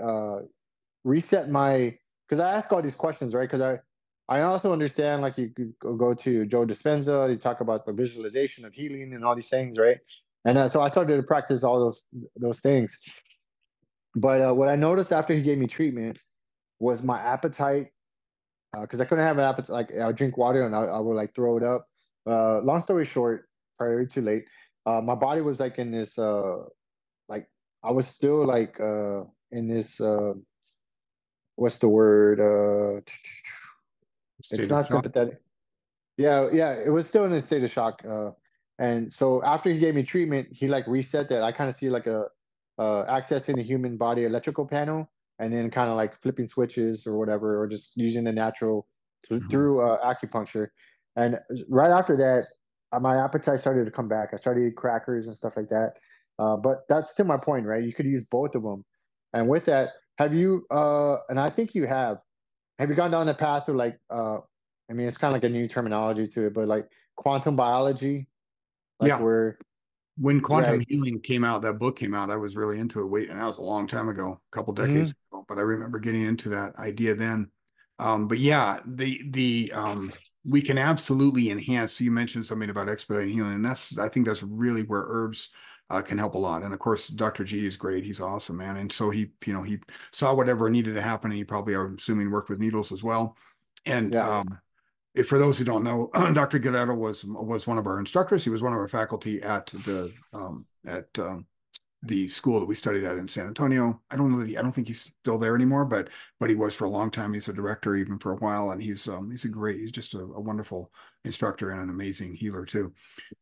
reset my because I ask all these questions, right? Because I also understand like you could go to Joe Dispenza, you talk about the visualization of healing and all these things, right? And so I started to practice all those things. But what I noticed after he gave me treatment was my appetite, because I couldn't have an appetite. Like I'll drink water and I would like throw it up. Long story short, probably too late. My body was like in this like I was still like in this what's the word? It's State of not shock. sympathetic. Yeah, yeah, it was still in a state of shock. And so after he gave me treatment, he like reset that. I kind of see like a accessing the human body electrical panel, and then kind of like flipping switches or whatever, or just using the natural Mhm. through acupuncture. And right after that, my appetite started to come back. I started eating crackers and stuff like that. But that's to my point, right? You could use both of them. And with that, have you? And I think you have you gone down the path of like I mean it's kind of like a new terminology to it, but like quantum biology, like Yeah. where When yeah, Quantum Healing came out, that book came out, I was really into it. Wait, and that was a long time ago, a couple decades mhm, ago, but I remember getting into that idea then. But yeah, we can absolutely enhance. So you mentioned something about expediting healing, and I think that's really where herbs can help a lot. And of course, Dr. G is great. He's awesome, man. And so he saw whatever needed to happen, and he probably, I'm assuming, worked with needles as well. And yeah, if for those who don't know, Dr. Guerrero was one of our instructors. He was one of our faculty at the school that we studied at in San Antonio. I don't think he's still there anymore, but he was for a long time. He's a director even for a while, and he's just a wonderful instructor and an amazing healer too.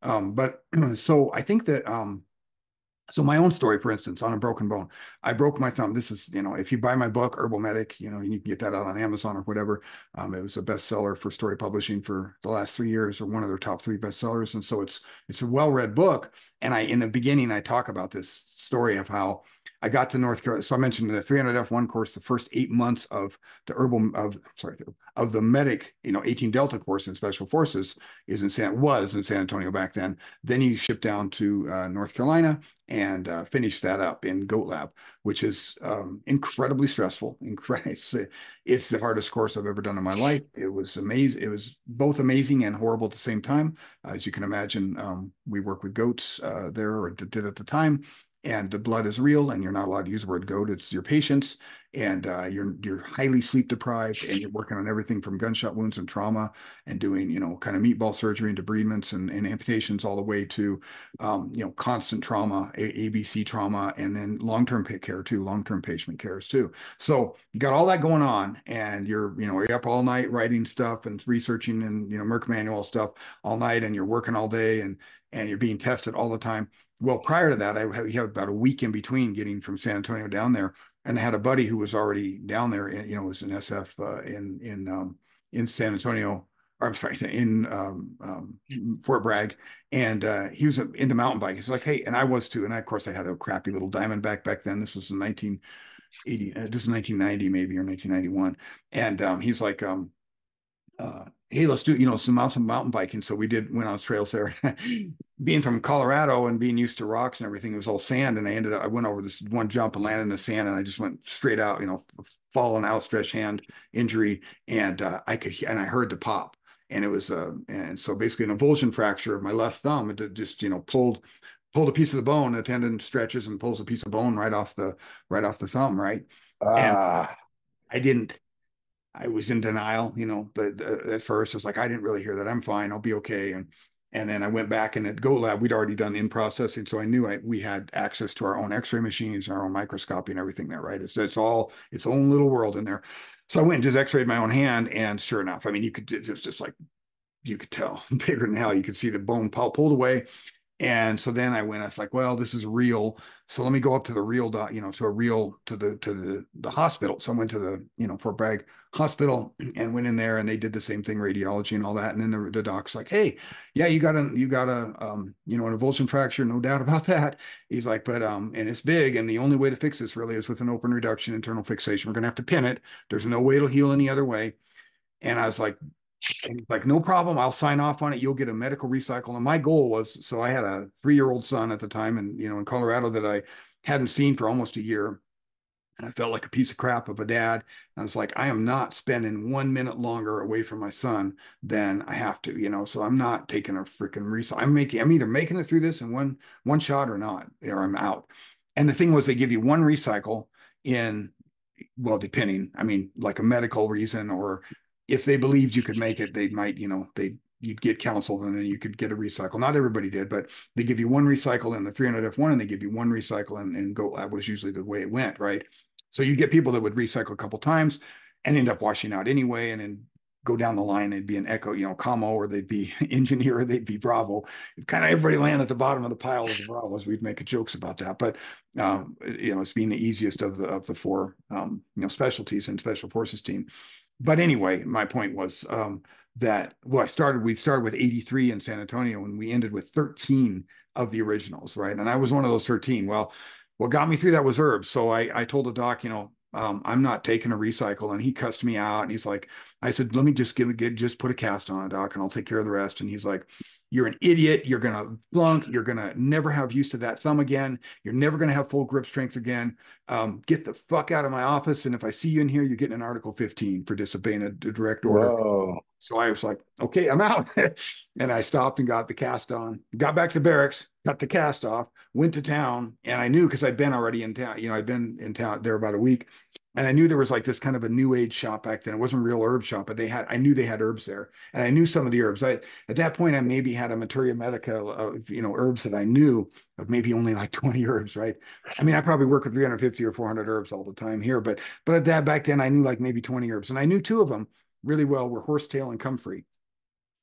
But so I think that so my own story, for instance, on a broken bone, I broke my thumb. This is, if you buy my book, Herbal Medic, you can get that out on Amazon or whatever. It was a bestseller for story publishing for the last 3 years, or one of their top three bestsellers. And so it's a well-read book. And in the beginning, I talk about this story of how I got to North Carolina. So I mentioned the 300F1 course, the first 8 months of the of the medic, 18 Delta course in Special Forces was in San Antonio back then. Then you ship down to North Carolina and finish that up in Goat Lab, which is incredibly stressful. It's the hardest course I've ever done in my life. It was amazing. It was both amazing and horrible at the same time. As you can imagine, we work with goats there, or did at the time. And the blood is real, and you're not allowed to use the word goat. It's your patients, and you're highly sleep deprived, and you're working on everything from gunshot wounds and trauma, and doing kind of meatball surgery and debridements and amputations all the way to constant trauma, ABC trauma, and then long-term care too, long-term patient cares too. So you got all that going on, and you're up all night writing stuff and researching and Merck manual stuff all night, and you're working all day, and you're being tested all the time. Well, prior to that, I had about a week in between getting from San Antonio down there, and I had a buddy who was already down there, was an SF in San Antonio, or I'm sorry, in Fort Bragg, and he was into mountain biking. He's like, hey, and I was too. And of course, I had a crappy little Diamondback back then. This was in 1980, this is 1990 maybe, or 1991. And he's like, hey, let's do, some mountain biking. So we went on trails there. Being from Colorado and being used to rocks and everything, it was all sand. And I went over this one jump and landed in the sand, and I just went straight out, falling, outstretched hand injury. And and I heard the pop. And it was, and so basically an avulsion fracture of my left thumb. It just, pulled a piece of the bone, the tendon stretches and pulls a piece of bone right off the thumb, right? And Ah, I didn't I was in denial, at first. It's like, I didn't really hear that. I'm fine. I'll be okay. And then I went back, and at Go Lab, we'd already done in processing. So I knew we had access to our own x-ray machines and our own microscopy and everything there, right? It's all its own little world in there. So I went and just x-rayed my own hand. And sure enough, I mean, it's just like, you could tell bigger than hell. You could see the bone pulled away. And so then I was like, well, this is real. So let me go up to the real dot, to the hospital. So I went to the, Fort Bragg hospital and went in there, and they did the same thing, radiology and all that. And then the doc's like, hey, yeah, an avulsion fracture, no doubt about that. He's like, but, and it's big. And the only way to fix this really is with an open reduction internal fixation. We're going to have to pin it. There's no way it'll heal any other way. And I was like, and he's like, no problem. I'll sign off on it. You'll get a medical recycle. And my goal was, so I had a 3-year-old son at the time, and in Colorado, that I hadn't seen for almost a year. And I felt like a piece of crap of a dad. And I was like, I am not spending 1 minute longer away from my son than I have to, So I'm not taking a freaking recycle. I'm either making it through this in one shot or not, or I'm out. And the thing was, they give you one recycle in, well, depending, I mean, like a medical reason, or if they believed you could make it, they might, you'd get counseled, and then you could get a recycle. Not everybody did, but they give you one recycle in the 300F1, and they give you one recycle in Goat Lab, was usually the way it went, right? So you get people that would recycle a couple times and end up washing out anyway, and then go down the line. They'd be an Echo, Commo, or they'd be Engineer, or they'd be Bravo. Kind of everybody land at the bottom of the pile of the Bravos. We'd make jokes about that, but it's being the easiest of the four specialties in Special Forces team. But anyway, my point was, that, well, we started with 83 in San Antonio, and we ended with 13 of the originals, right? And I was one of those 13. Well, what got me through that was herbs. So I told the doc, I'm not taking a recycle, and he cussed me out. And he's like, I said, let me just just put a cast on it, doc, and I'll take care of the rest. And he's like, you're an idiot. You're going to flunk. You're going to never have use of that thumb again. You're never going to have full grip strength again. Get the fuck out of my office. And if I see you in here, you're getting an Article 15 for disobeying a direct order. whoa. So I was like, okay, I'm out. And I stopped and got the cast on, got back to barracks, got the cast off, went to town. And I knew, because I'd been already in town, I'd been in town there about a week. And I knew there was like this kind of a new age shop back then. It wasn't a real herb shop, but I knew they had herbs there. And I knew some of the herbs. At that point, I maybe had a materia medica of, herbs that I knew of, maybe only like 20 herbs, right? I mean, I probably work with 350 or 400 herbs all the time here, but at that back then, I knew like maybe 20 herbs. And I knew two of them really well were horsetail and comfrey.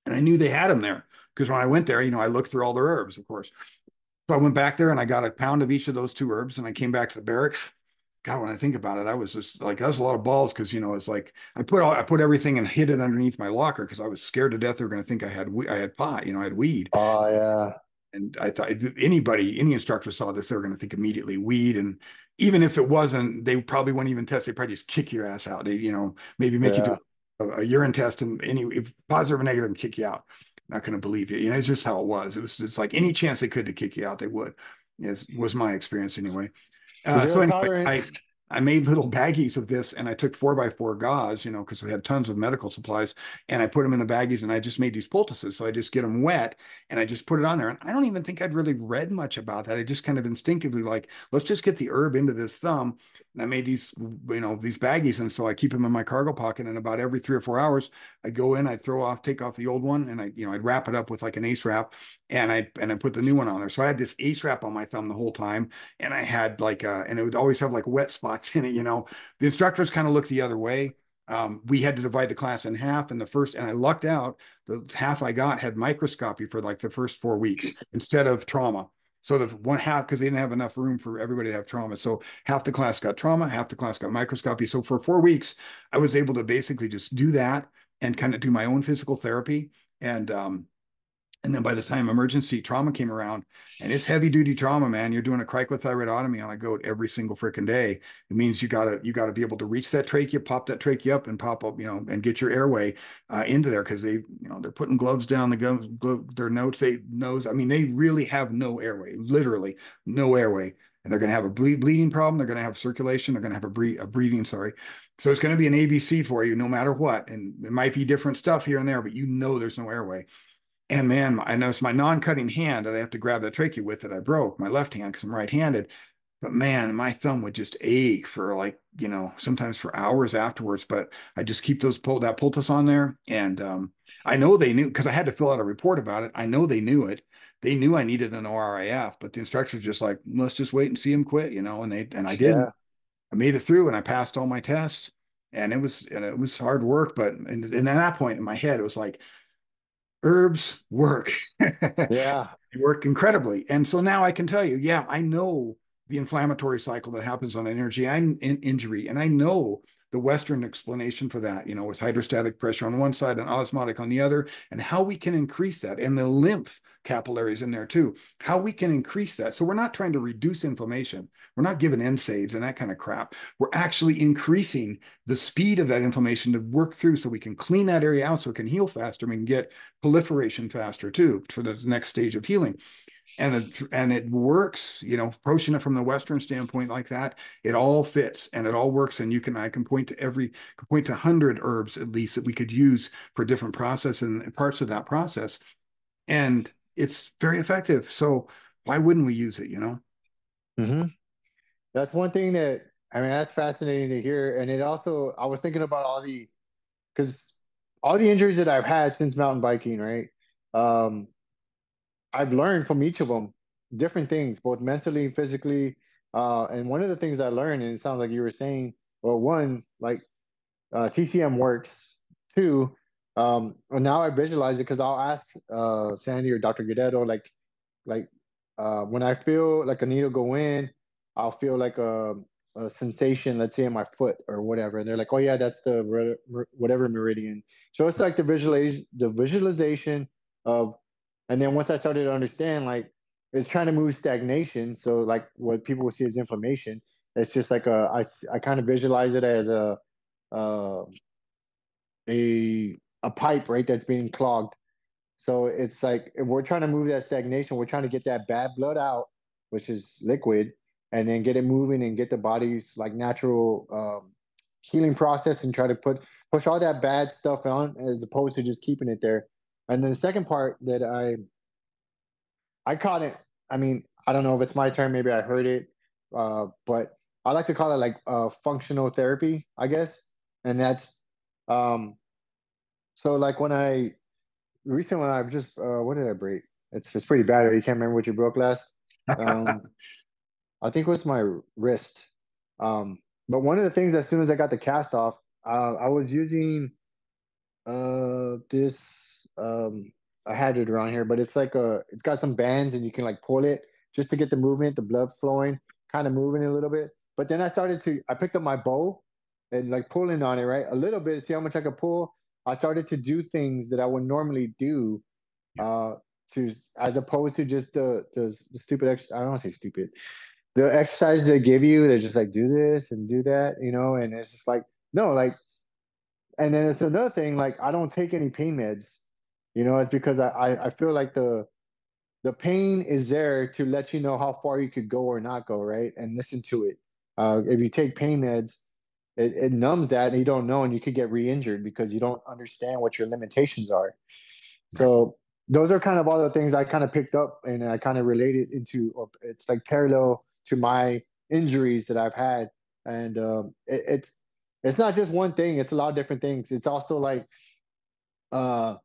And I knew they had them there, because when I went there, I looked through all their herbs, of course. So I went back there, and I got a pound of each of those two herbs, and I came back to the barracks. God, when I think about it, I was just like, that was a lot of balls, because it's like I put everything and hid it underneath my locker, because I was scared to death they were going to think I had pot, I had weed. Oh yeah. And I thought, any instructor saw this, they were going to think immediately weed. And even if it wasn't, they probably wouldn't even test. They probably just kick your ass out. They, maybe make you Yeah. do a urine test, and if positive or negative, and kick you out. Not going to believe you. It's just how it was. It's like any chance they could to kick you out, they would. Was my experience anyway. Is there So a anyway, tolerance? I made little baggies of this, and I took 4x4 gauze, because we had tons of medical supplies, and I put them in the baggies, and I just made these poultices. So I just get them wet, and I just put it on there. And I don't even think I'd really read much about that. I just kind of instinctively, like, let's just get the herb into this thumb. And I made these, these baggies. And so I keep them in my cargo pocket, and about every 3 or 4 hours, I go in, I take off the old one, and I'd wrap it up with like an ace wrap, and I put the new one on there. So I had this ace wrap on my thumb the whole time, and I had like, and it would always have like wet spots in it. The instructors kind of looked the other way. We had to divide the class in half, and I lucked out. The half I got had microscopy for like the first 4 weeks instead of trauma. So the one half, because they didn't have enough room for everybody to have trauma. So half the class got trauma, half the class got microscopy. So for 4 weeks, I was able to basically just do that and kind of do my own physical therapy. And And then by the time emergency trauma came around, and it's heavy duty trauma, man, you're doing a cricothyroidotomy on a goat every single freaking day. It means you gotta be able to reach that trachea, pop that trachea up, and pop up, and get your airway into there because they're putting gloves down the their nose. I mean, they really have no airway, literally no airway, and they're gonna have a bleeding problem. They're gonna have circulation. They're gonna have a breathing, sorry. So it's going to be an ABC for you no matter what. And it might be different stuff here and there, but there's no airway. And man, I know it's my non-cutting hand that I have to grab that trachea with that I broke, my left hand because I'm right-handed. But man, my thumb would just ache for like, sometimes for hours afterwards. But I just keep that poultice on there. And I know they knew because I had to fill out a report about it. I know they knew it. They knew I needed an ORIF, but the instructors were just like, let's just wait and see him quit, and I didn't. Yeah. I made it through and I passed all my tests. And it was hard work, but and at that point in my head, it was like, herbs work. Yeah. They work incredibly. And so now I can tell you, yeah, I know the inflammatory cycle that happens on an energy and injury. And I know the Western explanation for that, with hydrostatic pressure on one side and osmotic on the other, and how we can increase that, and the lymph capillaries in there too, how we can increase that. So we're not trying to reduce inflammation. We're not giving NSAIDs and that kind of crap. We're actually increasing the speed of that inflammation to work through so we can clean that area out so it can heal faster. We can get proliferation faster too for the next stage of healing. And it works, approaching it from the Western standpoint like that, it all fits and it all works. And I can point to 100 herbs at least that we could use for different processes and parts of that process. And it's very effective. So why wouldn't we use it? Hmm. That's one thing that, I mean, that's fascinating to hear. And it also, I was thinking about because all the injuries that I've had since mountain biking, right? Um, I've learned from each of them different things, both mentally and physically. And one of the things I learned, and it sounds like you were saying, well, one, like TCM works. Two, and now I visualize it because I'll ask Sandy or Dr. Guerrero, like when I feel like a needle go in, I'll feel like a sensation, let's say in my foot or whatever. And they're like, oh yeah, that's the whatever meridian. So it's like the visualization of, and then once I started to understand, like it's trying to move stagnation. So like what people will see as inflammation, it's just like I kind of visualize it as uh, a pipe, right, that's being clogged. So it's like if we're trying to move that stagnation, we're trying to get that bad blood out, which is liquid, and then get it moving and get the body's like natural healing process and try to push all that bad stuff on as opposed to just keeping it there. And then the second part that I caught it. I mean, I don't know if it's my term. Maybe I heard it, but I like to call it like functional therapy, I guess. And that's um, so like when I recently when I've just what did I break? It's pretty bad. You can't remember what you broke last. Um, I think it was my wrist. But one of the things as soon as I got the cast off, I was using this I had it around here, but it's got some bands and you can like pull it just to get the movement, the blood flowing, kind of moving a little bit. But then I picked up my bow and like pulling on it, right? A little bit, see how much I could pull. I started to do things that I would normally do, Yeah. uh, to as opposed to just the stupid I don't want to say stupid. The exercises they give you, they're just like do this and do that, and it's just like no, like and then it's another thing, like I don't take any pain meds. It's because I feel like the pain is there to let you know how far you could go or not go, right? And listen to it. If you take pain meds, it numbs that and you don't know, and you could get re-injured because you don't understand what your limitations are. Right. So those are kind of all the things I kind of picked up and I kind of related into, or it's like parallel to my injuries that I've had. And it's not just one thing, it's a lot of different things. It's also like uh,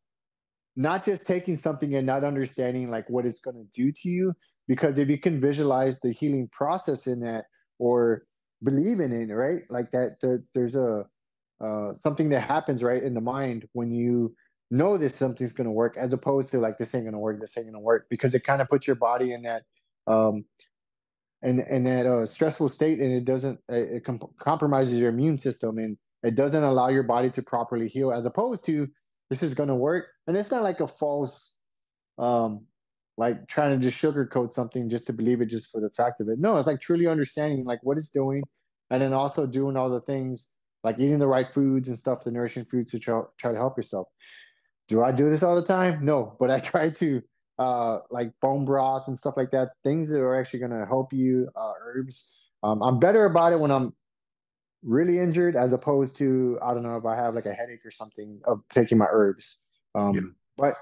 not just taking something and not understanding like what it's going to do to you, because if you can visualize the healing process in that or believe in it, right, like that there's a something that happens right in the mind when you know that something's going to work as opposed to like this ain't going to work, because it kind of puts your body in that um and that stressful state, and it doesn't compromises your immune system, and it doesn't allow your body to properly heal, as opposed to this is going to work. And it's not like a false um, like trying to just sugarcoat something just to believe it just for the fact of it. No, it's like truly understanding like what it's doing, and then also doing all the things like eating the right foods and stuff, the nourishing foods to try to help yourself. Do I do this all the time? No, but I try to like bone broth and stuff like that, things that are actually going to help you, herbs. I'm better about it when I'm really injured as opposed to, I don't know, if I have like a headache or something of taking my herbs. Yeah. But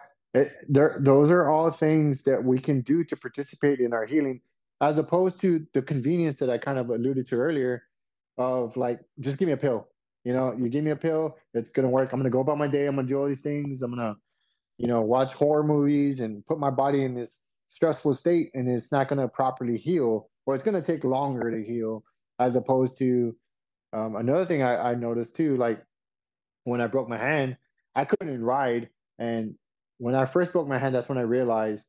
those are all things that we can do to participate in our healing, as opposed to the convenience that I kind of alluded to earlier of like, just give me a pill. You know, you give me a pill, it's gonna work. I'm gonna go about my day. I'm gonna do all these things. I'm gonna, watch horror movies and put my body in this stressful state, and it's not gonna properly heal, or it's gonna take longer to heal, as opposed to another thing I noticed too, like when I broke my hand, I couldn't ride. And when I first broke my hand, that's when I realized,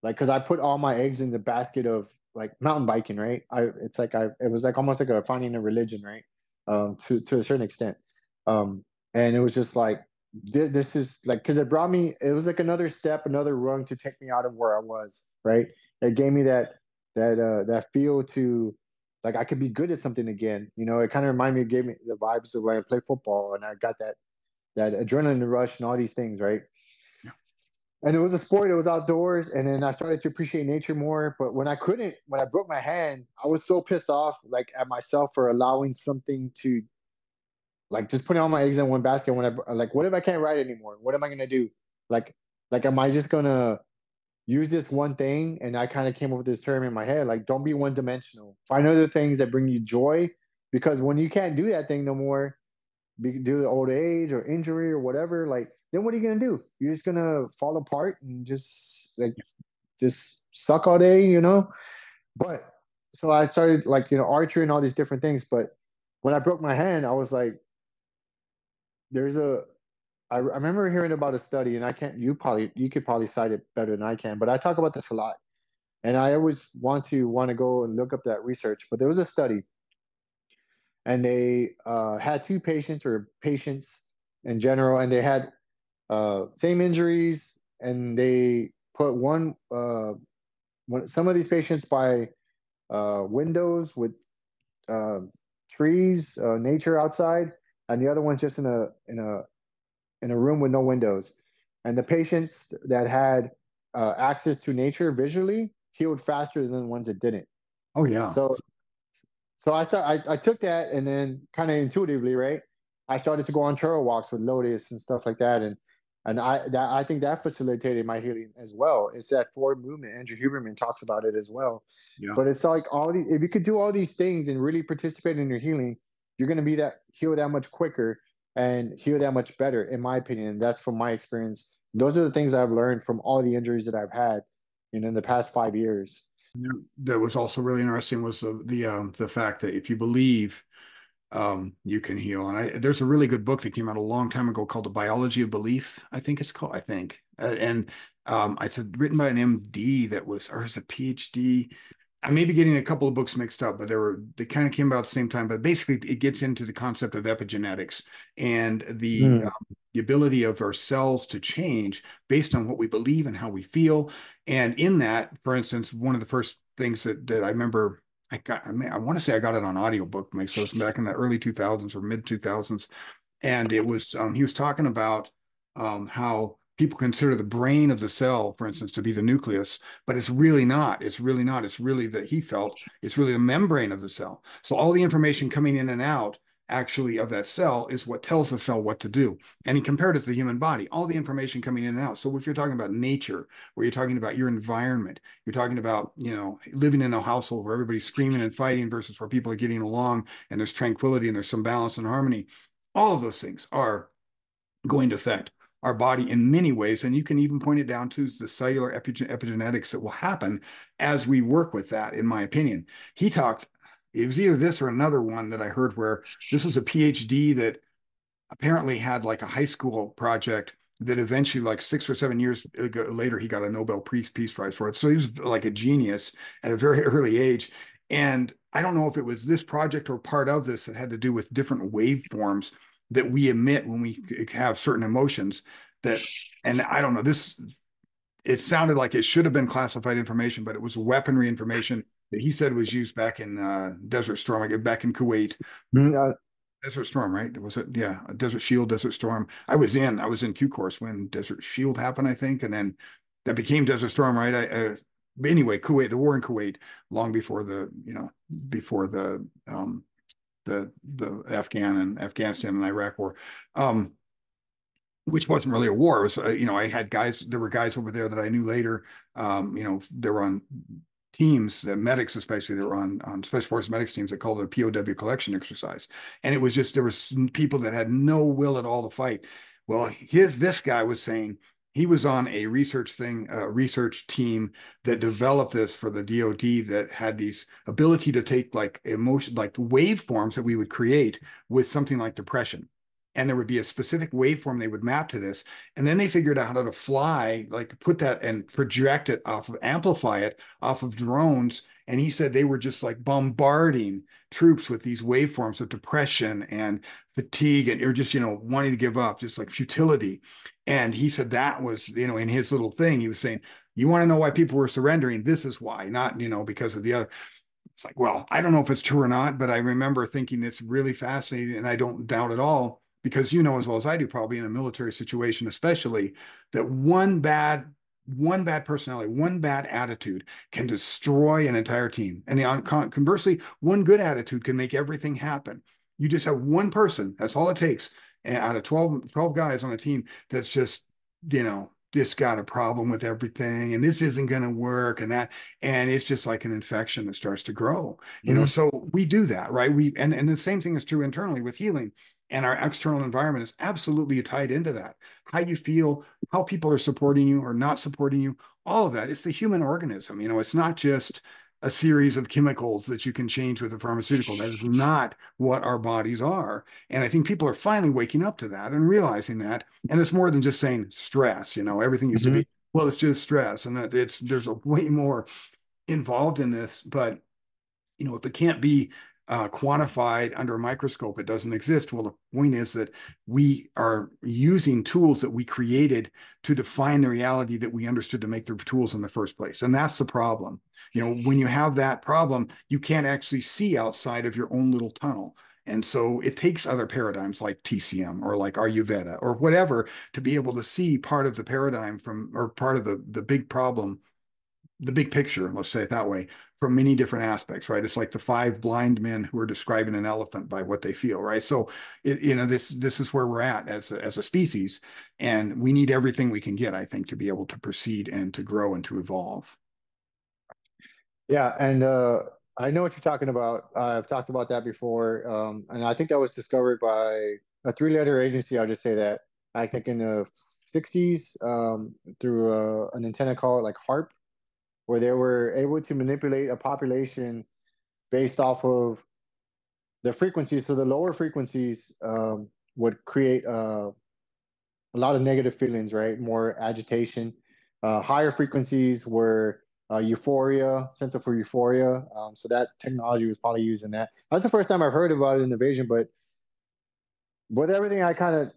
like, because I put all my eggs in the basket of like mountain biking, right? It was like almost like a finding a religion, right? To a certain extent. And it was just like, this is like, because it was like another step, another rung to take me out of where I was, right? It gave me that feel to like I could be good at something again. It kind of reminded me, gave me the vibes of when I play football, and I got that adrenaline rush and all these things, right? Yeah. And it was a sport, it was outdoors, and then I started to appreciate nature more. But when I broke my hand, I was so pissed off like at myself for allowing something to like just putting all my eggs in one basket. When I like, what if I can't ride anymore? What am I gonna do? like am I just gonna use this one thing? And I kind of came up with this term in my head, like, don't be one dimensional, find other things that bring you joy. Because when you can't do that thing no more, due to old age or injury or whatever, like, then what are you gonna do? You're just gonna fall apart and just suck all day, But so I started, like, archery and all these different things. But when I broke my hand, I was like, there's I remember hearing about a study, and I can't, you could probably cite it better than I can, but I talk about this a lot. And I always want to go and look up that research. But there was a study, and they had two patients, or patients in general, and they had same injuries, and they put some of these patients by windows with uh, trees, nature outside, and the other ones just in a room with no windows. And the patients that had access to nature visually healed faster than the ones that didn't. Oh yeah. So I took that, and then kind of intuitively, right? I started to go on trail walks with Lotus and stuff like that, and I think that facilitated my healing as well. It's that forward movement. Andrew Huberman talks about it as well. Yeah. But it's like all these, if you could do all these things and really participate in your healing, you're gonna be that heal that much quicker and heal that much better, in my opinion. And that's from my experience. Those are the things I've learned from all the injuries that I've had, in the past 5 years. Yeah. That was also really interesting was the fact that if you believe you can heal. And there's a really good book that came out a long time ago called The Biology of Belief, I think it's called, I think. And it's written by an MD that was, or is a PhD. I may be getting a couple of books mixed up, but they kind of came about at the same time. But basically, it gets into the concept of epigenetics and Mm. the ability of our cells to change based on what we believe and how we feel. And in that, for instance, one of the first things that I remember I want to say I got it on audiobook, so it's back in the early 2000s or mid 2000s. And it was, he was talking about how people consider the brain of the cell, for instance, to be the nucleus, but it's really not. It's really not. It's really that he felt it's really the membrane of the cell. So all the information coming in and out actually of that cell is what tells the cell what to do. And he compared it to the human body, all the information coming in and out. So if you're talking about nature, where you're talking about your environment, you're talking about, living in a household where everybody's screaming and fighting versus where people are getting along and there's tranquility and there's some balance and harmony. All of those things are going to affect our body in many ways. And you can even point it down to the cellular epigenetics that will happen as we work with that, in my opinion. He talked, it was either this or another one that I heard where this was a PhD that apparently had like a high school project that eventually, like 6 or 7 years later, he got a Nobel Peace Prize for it. So he was like a genius at a very early age. And I don't know if it was this project or part of this that had to do with different waveforms that we emit when we have certain emotions that, and I don't know, this it sounded like it should have been classified information, but it was weaponry information that he said was used back in Desert Storm, like back in Kuwait. Mm, Desert Storm, right? Was it? Yeah, Desert Shield, Desert Storm. I was in Q course when Desert Shield happened, I think, and then that became Desert Storm, right? But anyway, Kuwait, the war in Kuwait, long before before the Afghanistan and Iraq war. Um, which wasn't really a war. It was, I had guys, there were guys over there that I knew later. They were on teams, medics especially, they were on Special Forces medics teams that called it a POW collection exercise. And it was just, there was people that had no will at all to fight. Well, this guy was saying he was on a research team that developed this for the DoD that had these ability to take like emotion, like waveforms that we would create with something like depression, and there would be a specific waveform they would map to this. And then they figured out how to fly, like put that and project it off of, amplify it off of drones. And he said they were just like bombarding troops with these waveforms of depression and fatigue, and or just, wanting to give up, just like futility. And he said that was, in his little thing, he was saying, you want to know why people were surrendering? This is why, not, because of the other. It's like, well, I don't know if it's true or not, but I remember thinking it's really fascinating, and I don't doubt at all, because you know as well as I do, probably in a military situation, especially, that one bad personality, one bad attitude can destroy an entire team. And conversely, one good attitude can make everything happen. You just have one person, that's all it takes, out of 12 guys on a team that's just got a problem with everything, and this isn't going to work, and that, and it's just like an infection that starts to grow. mhm, So we do that, right? And the same thing is true internally with healing, and our external environment is absolutely tied into that. How you feel, how people are supporting you or not supporting you, all of that. It's the human organism. It's not just a series of chemicals that you can change with a pharmaceutical. That is not what our bodies are. And I think people are finally waking up to that and realizing that. And it's more than just saying stress. Everything used to mhm, be, well, it's just stress. And that there's a way more involved in this. But if it can't be quantified under a microscope, it doesn't exist. Well, the point is that we are using tools that we created to define the reality that we understood to make the tools in the first place. And that's the problem. When you have that problem, you can't actually see outside of your own little tunnel. And so it takes other paradigms like TCM or like Ayurveda or whatever to be able to see part of the paradigm or part of the big problem, the big picture, let's say it that way, from many different aspects, right? It's like the five blind men who are describing an elephant by what they feel, right? So this is where we're at as a species, and we need everything we can get, I think, to be able to proceed and to grow and to evolve. yeah, and I know what you're talking about. I've talked about that before, and I think that was discovered by a three-letter agency. I'll just say that. I think in the 60s, through an antenna called like HARP, where they were able to manipulate a population based off of the frequencies. So the lower frequencies would create a lot of negative feelings, right? More agitation. Higher frequencies were euphoria, sense of euphoria. So that technology was probably used in that. That's the first time I've heard about it in Invasion, but with everything I kind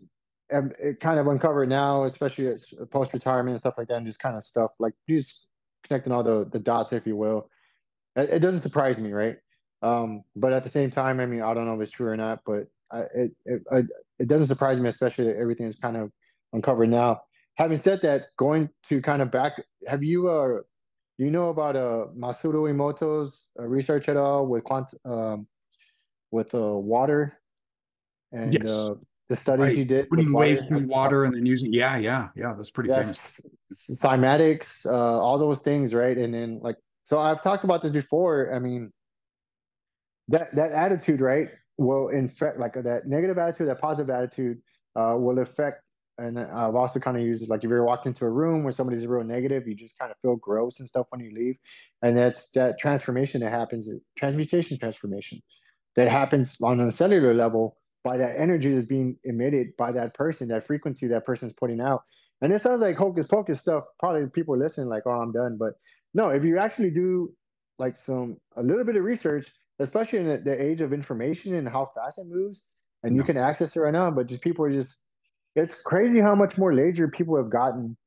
of uncovered now, especially as post retirement and stuff like that, and just kind of stuff like just connecting all the dots, if you will. It doesn't surprise me, right? But at the same time, I mean, I don't know if it's true or not, but it doesn't surprise me, especially that everything is kind of uncovered now. Having said that, going to kind of back, have you you know about Masaru Emoto's research at all with with water and Yes, the studies right. he did with Putting waves water? through water and then using, yeah, yeah, yeah. That's pretty famous. Yes, cymatics, all those things, right? And then like, so I've talked about this before. I mean, that attitude, right, will infect like that negative attitude, that positive attitude will affect. And I've also kind of used it like if you're walked into a room where somebody's real negative, you just kind of feel gross and stuff when you leave. And that's that transformation that happens, transmutation transformation that happens on a cellular level by that energy that's being emitted by that person, that frequency that person's putting out. And it sounds like hocus pocus stuff. Probably people listening like, oh, I'm done. But no, if you actually do like a little bit of research, especially in the age of information and how fast it moves, and you No, can access it right now, but just people are just, it's crazy how much more lazier people have gotten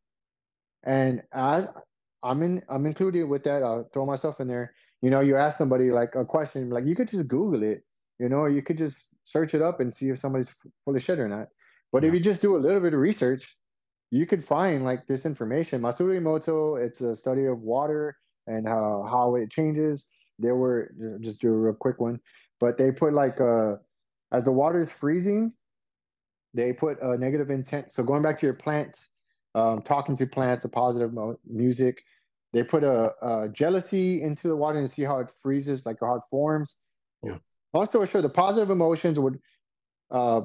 And I'm included with that. I'll throw myself in there. You ask somebody like a question, like you could just Google it, or you could just search it up and see if somebody's full of shit or not. But if Yeah. you just do a little bit of research, you could find like this information. Masurimoto, it's a study of water and how it changes. There were just do a real quick one, but they put like as the water is freezing, they put a negative intent. So going back to your plants, talking to plants, the positive music. They put a jealousy into the water and see how it freezes, like how it forms. Yeah. Also, sure, the positive emotions would uh,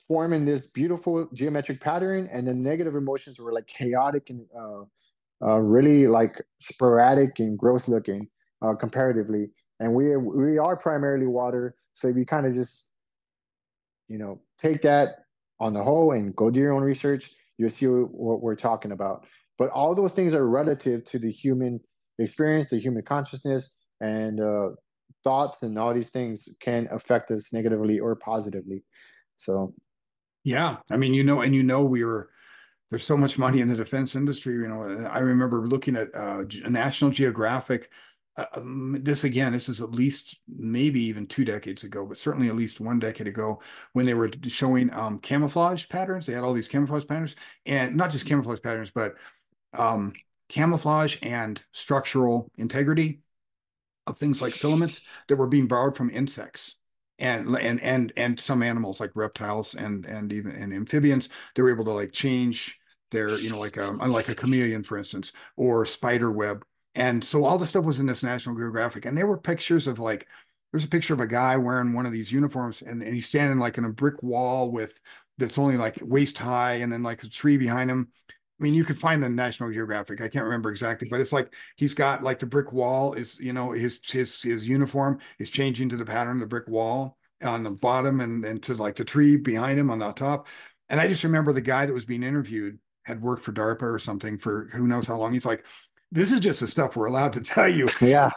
form in this beautiful geometric pattern, and the negative emotions were like chaotic and really like sporadic and gross looking comparatively. And we are primarily water, so we kind of just take that on the whole and go do your own research. You'll see what we're talking about. But all those things are relative to the human experience, the human consciousness, and thoughts, and all these things can affect us negatively or positively. So, Yeah. I mean, and we were there's so much money in the defense industry. I remember looking at National Geographic. This is at least maybe even 2 decades ago, but certainly at least 1 decade ago, when they were showing camouflage patterns. They had all these camouflage patterns, and not just camouflage patterns, but um, camouflage and structural integrity of things like filaments that were being borrowed from insects and some animals like reptiles and even and amphibians. They were able to like change their, like a chameleon, for instance, or spider web. And so all the stuff was in this National Geographic, and there were pictures of like there's a picture of a guy wearing one of these uniforms, and he's standing like in a brick wall with that's only like waist high, and then like a tree behind him. I mean, you could find the National Geographic. I can't remember exactly, but it's like he's got like the brick wall is, his uniform is changing to the pattern of the brick wall on the bottom and to like the tree behind him on the top. And I just remember the guy that was being interviewed had worked for DARPA or something for who knows how long. He's like, this is just the stuff we're allowed to tell you. yeah.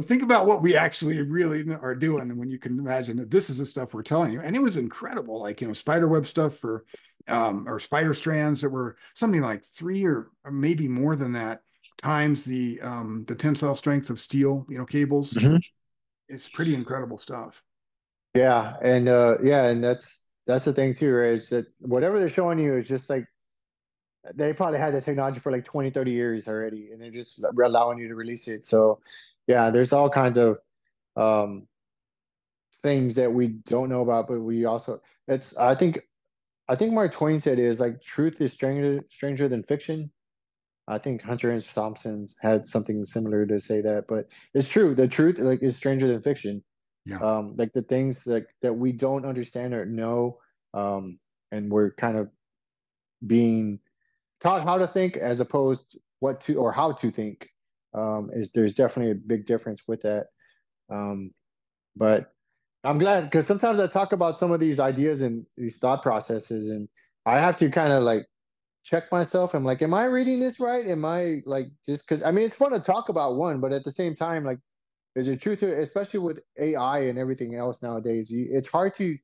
Think about what we actually really are doing. And when you can imagine that this is the stuff we're telling you. And it was incredible, like, spider web stuff for or spider strands that were something like three or maybe more than that times the tensile strength of steel, cables. Mhm. It's pretty incredible stuff. And that's the thing too, right? Is that whatever they're showing you is just like they probably had the technology for like 20, 30 years already, and they're just allowing you to release it. So, yeah, there's all kinds of um, things that we don't know about, but we also it's I think Mark Twain said is like truth is stranger than fiction. I think Hunter S. Thompson's had something similar to say that, but it's true. The truth like is stranger than fiction. Yeah. Like the things that we don't understand or know, and we're kind of being taught how to think as opposed to what to or how to think. Is there's definitely a big difference with that. Um, but I'm glad because sometimes I talk about some of these ideas and these thought processes, and I have to kind of like check myself. I'm like, am I reading this right? Am I like just because I mean it's fun to talk about one, but at the same time, like, is there truth to it? Especially with AI and everything else nowadays, it's hard to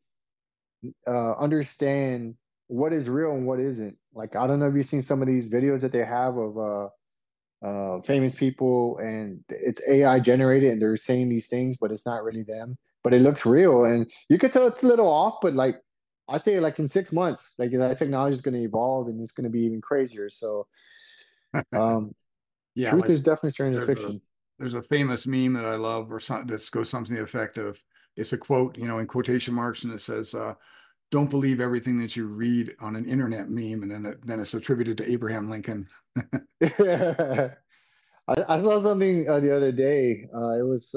understand what is real and what isn't. Like, I don't know if you've seen some of these videos that they have of famous people, and it's AI generated, and they're saying these things, but it's not really them. But it looks real, and you could tell it's a little off. But like, I'd say like in 6 months, like that technology is going to evolve, and it's going to be even crazier. So, um, Yeah, truth like is definitely stranger than there's a fiction. there's a famous meme that I love or something that goes something to the effect of it's a quote, in quotation marks, and it says, don't believe everything that you read on an internet meme, and then it's attributed to Abraham Lincoln. I saw something the other day. It was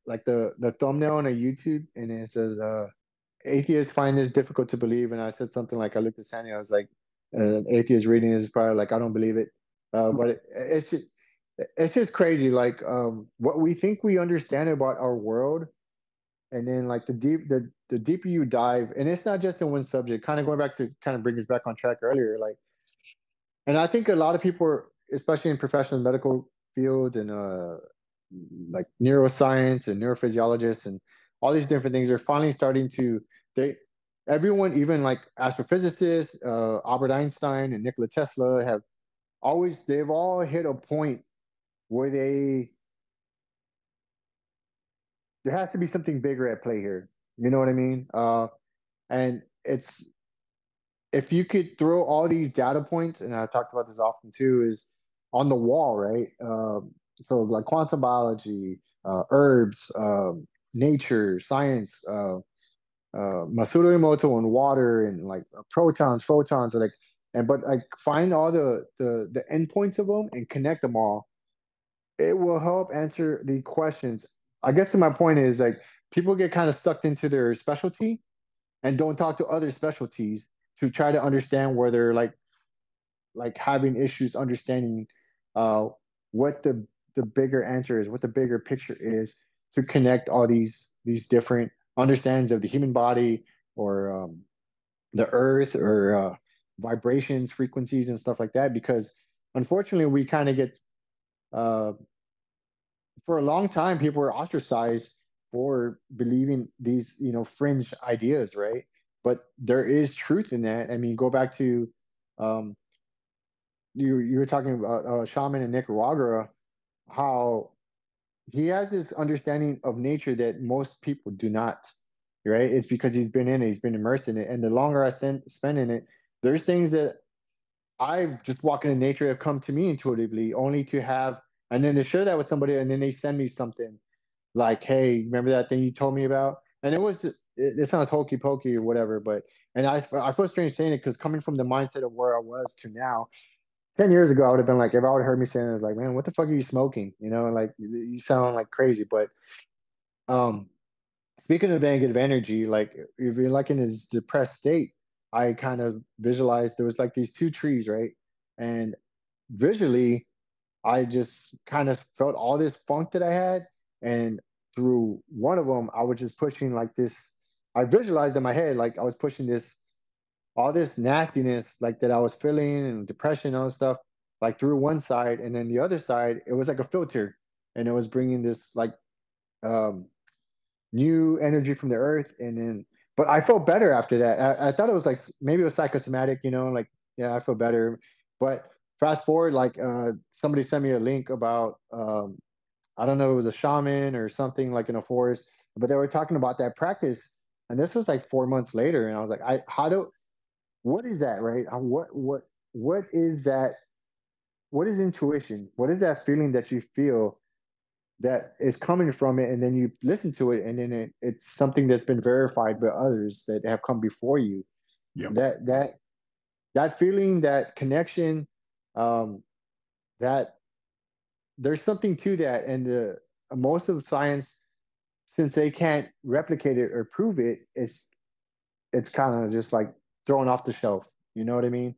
like the thumbnail on a YouTube, and it says, "Atheists find this difficult to believe." And I said something like, "I looked at Sandy, I was like, an atheist reading this is probably like, I don't believe it." But it's just crazy, like what we think we understand about our world, and then like the deeper you dive, and it's not just in one subject. Kind of going back to kind of bring us back on track earlier, like. And I think a lot of people, especially in professional medical fields and like neuroscience and neurophysiologists and all these different things, are finally starting to they everyone, even like astrophysicists, Albert Einstein and Nikola Tesla, have always they've all hit a point where there has to be something bigger at play here. You know what I mean? And it's if you could throw all these data points, and I talked about this often too, is on the wall, right? So like quantum biology, herbs, nature, science, Masaru Emoto and water and like protons, photons, like and but like find all the endpoints of them and connect them all. It will help answer the questions. I guess my point is like people get kind of sucked into their specialty and don't talk to other specialties to try to understand where they're like having issues understanding uh what the bigger answer is, what the bigger picture is to connect all these different understandings of the human body or the earth or vibrations, frequencies, and stuff like that. Because unfortunately, we kind of get uh, for a long time, people were ostracized for believing these, fringe ideas, right? But there is truth in that. I mean, go back to um, you were talking about shaman in Nicaragua, how he has this understanding of nature that most people do not, right? It's because he's been in it, he's been immersed in it. And the longer I spend in it, there's things that I've just walking in nature have come to me intuitively, only to have, and then to share that with somebody, and then they send me something like, "Hey, remember that thing you told me about?" And it was just, it sounds hokey pokey or whatever, but and I feel strange saying it because coming from the mindset of where I was to now, 10 years ago, I would have been like, if I would have heard me saying it, I was like, man, what the fuck are you smoking? Like you sound like crazy. But um, speaking of negative energy, like if you're like in this depressed state, I kind of visualized there was like these two trees, right? And visually, I just kind of felt all this funk that I had, and through one of them, I was just pushing like this. I visualized in my head like I was pushing this all this nastiness like that I was feeling and depression and all this stuff like through one side, and then the other side it was like a filter, and it was bringing this like um new energy from the earth. And then but I felt better after that. I thought it was like maybe it was psychosomatic, like yeah, I feel better. But fast forward, like somebody sent me a link about I don't know, it was a shaman or something like in a forest, but they were talking about that practice. And this was like 4 months later, and I was like, I how do what is that, right? What is that? What is intuition? What is that feeling that you feel that is coming from it, and then you listen to it, and then it's something that's been verified by others that have come before you. Yep. That feeling, that connection, um, that there's something to that, and the most of science, since they can't replicate it or prove it, it's kind of just like thrown off the shelf. You know what I mean?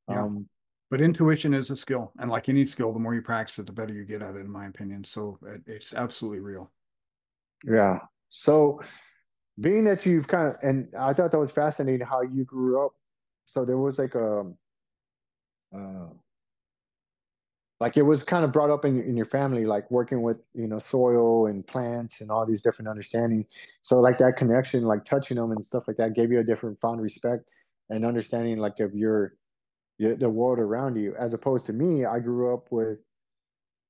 Yeah. Um, But intuition is a skill. And like any skill, the more you practice it, the better you get at it, in my opinion. So it's absolutely real. yeah. So being that you've kind of, and I thought that was fascinating how you grew up. So there was uh, like it was kind of brought up in your family, like working with, soil and plants and all these different understandings. So like that connection, like touching them and stuff like that gave you a different fond respect and understanding like of the world around you. As opposed to me, I grew up with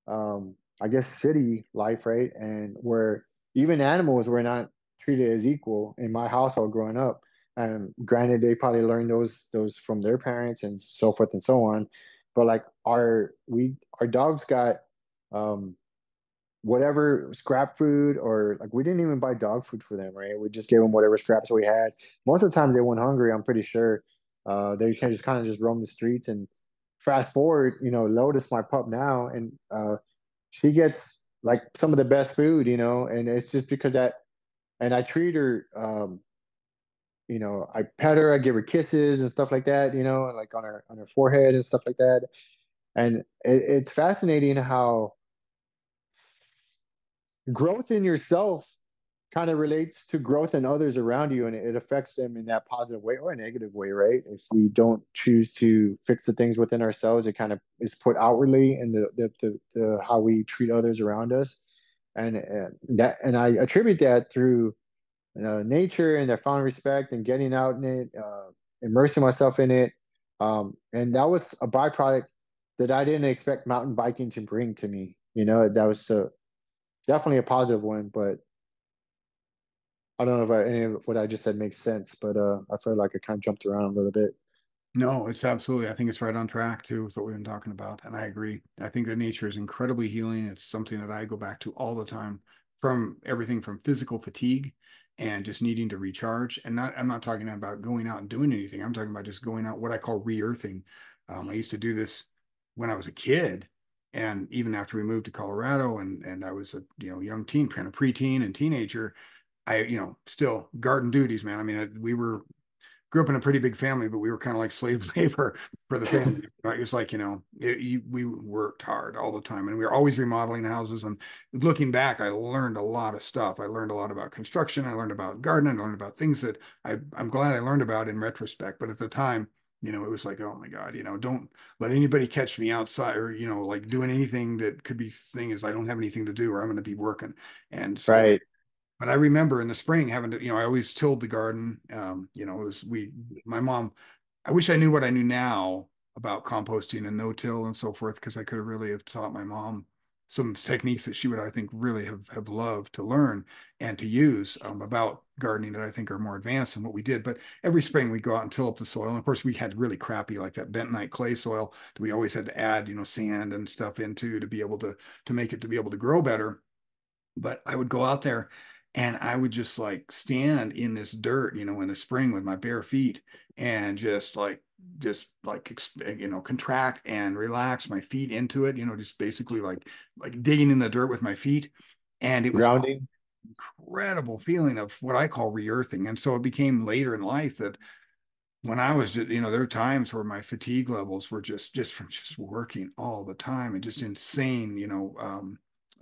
I guess city life, right? And where even animals were not treated as equal in my household growing up. And granted, they probably learned those from their parents and so forth and so on. But like our dogs got um whatever scrap food, or like we didn't even buy dog food for them, right? We just gave them whatever scraps we had. Most of the times they went hungry, I'm pretty sure. They can just kind of just roam the streets. And fast forward, Lotus, my pup now, and she gets like some of the best food, and it's just because that, and I treat her, I pet her, I give her kisses and stuff like that, like on her forehead and stuff like that. And it's fascinating how growth in yourself kind of relates to growth in others around you, and it affects them in that positive way or a negative way, right? If we don't choose to fix the things within ourselves, it kind of is put outwardly in the how we treat others around us. And I attribute that through nature and that found respect and getting out in it, immersing myself in it. And that was a byproduct that I didn't expect mountain biking to bring to me. You know, that was definitely a positive one, but I don't know if any of what I just said makes sense, but I feel like I kind of jumped around a little bit. No, it's absolutely. I think it's right on track too with what we've been talking about. And I agree. I think that nature is incredibly healing. It's something that I go back to all the time from everything from physical fatigue and just needing to recharge. And I'm not talking about going out and doing anything. I'm talking about just going out, what I call re-earthing. I used to do this when I was a kid. And even after we moved to Colorado and I was a, young teen, kind of preteen and teenager, still garden duties, man. I mean, we were grew up in a pretty big family, but we were kind of like slave labor for the family. Right? It was like, we worked hard all the time and we were always remodeling houses. And looking back, I learned a lot of stuff. I learned a lot about construction. I learned about gardening. I learned about things that I'm glad I learned about in retrospect. But at the time, it was like, oh my God, don't let anybody catch me outside or, like doing anything that could be thing is I don't have anything to do or I'm going to be working. And so Right. but I remember in the spring having to, I always tilled the garden. It was my mom, I wish I knew what I knew now about composting and no-till and so forth, because I could have really have taught my mom some techniques that she would, I think, really have loved to learn and to use about gardening that I think are more advanced than what we did. But every spring we go out and till up the soil. And of course, we had really crappy, like that bentonite clay soil that we always had to add, sand and stuff into to be able to make it to be able to grow better. But I would go out there and I would just like stand in this dirt, in the spring with my bare feet and contract and relax my feet into it, just basically like digging in the dirt with my feet. And it was an Grounding. incredible feeling of what I call re-earthing. And so it became later in life that when I was just, there were times where my fatigue levels were just from just working all the time and just insane,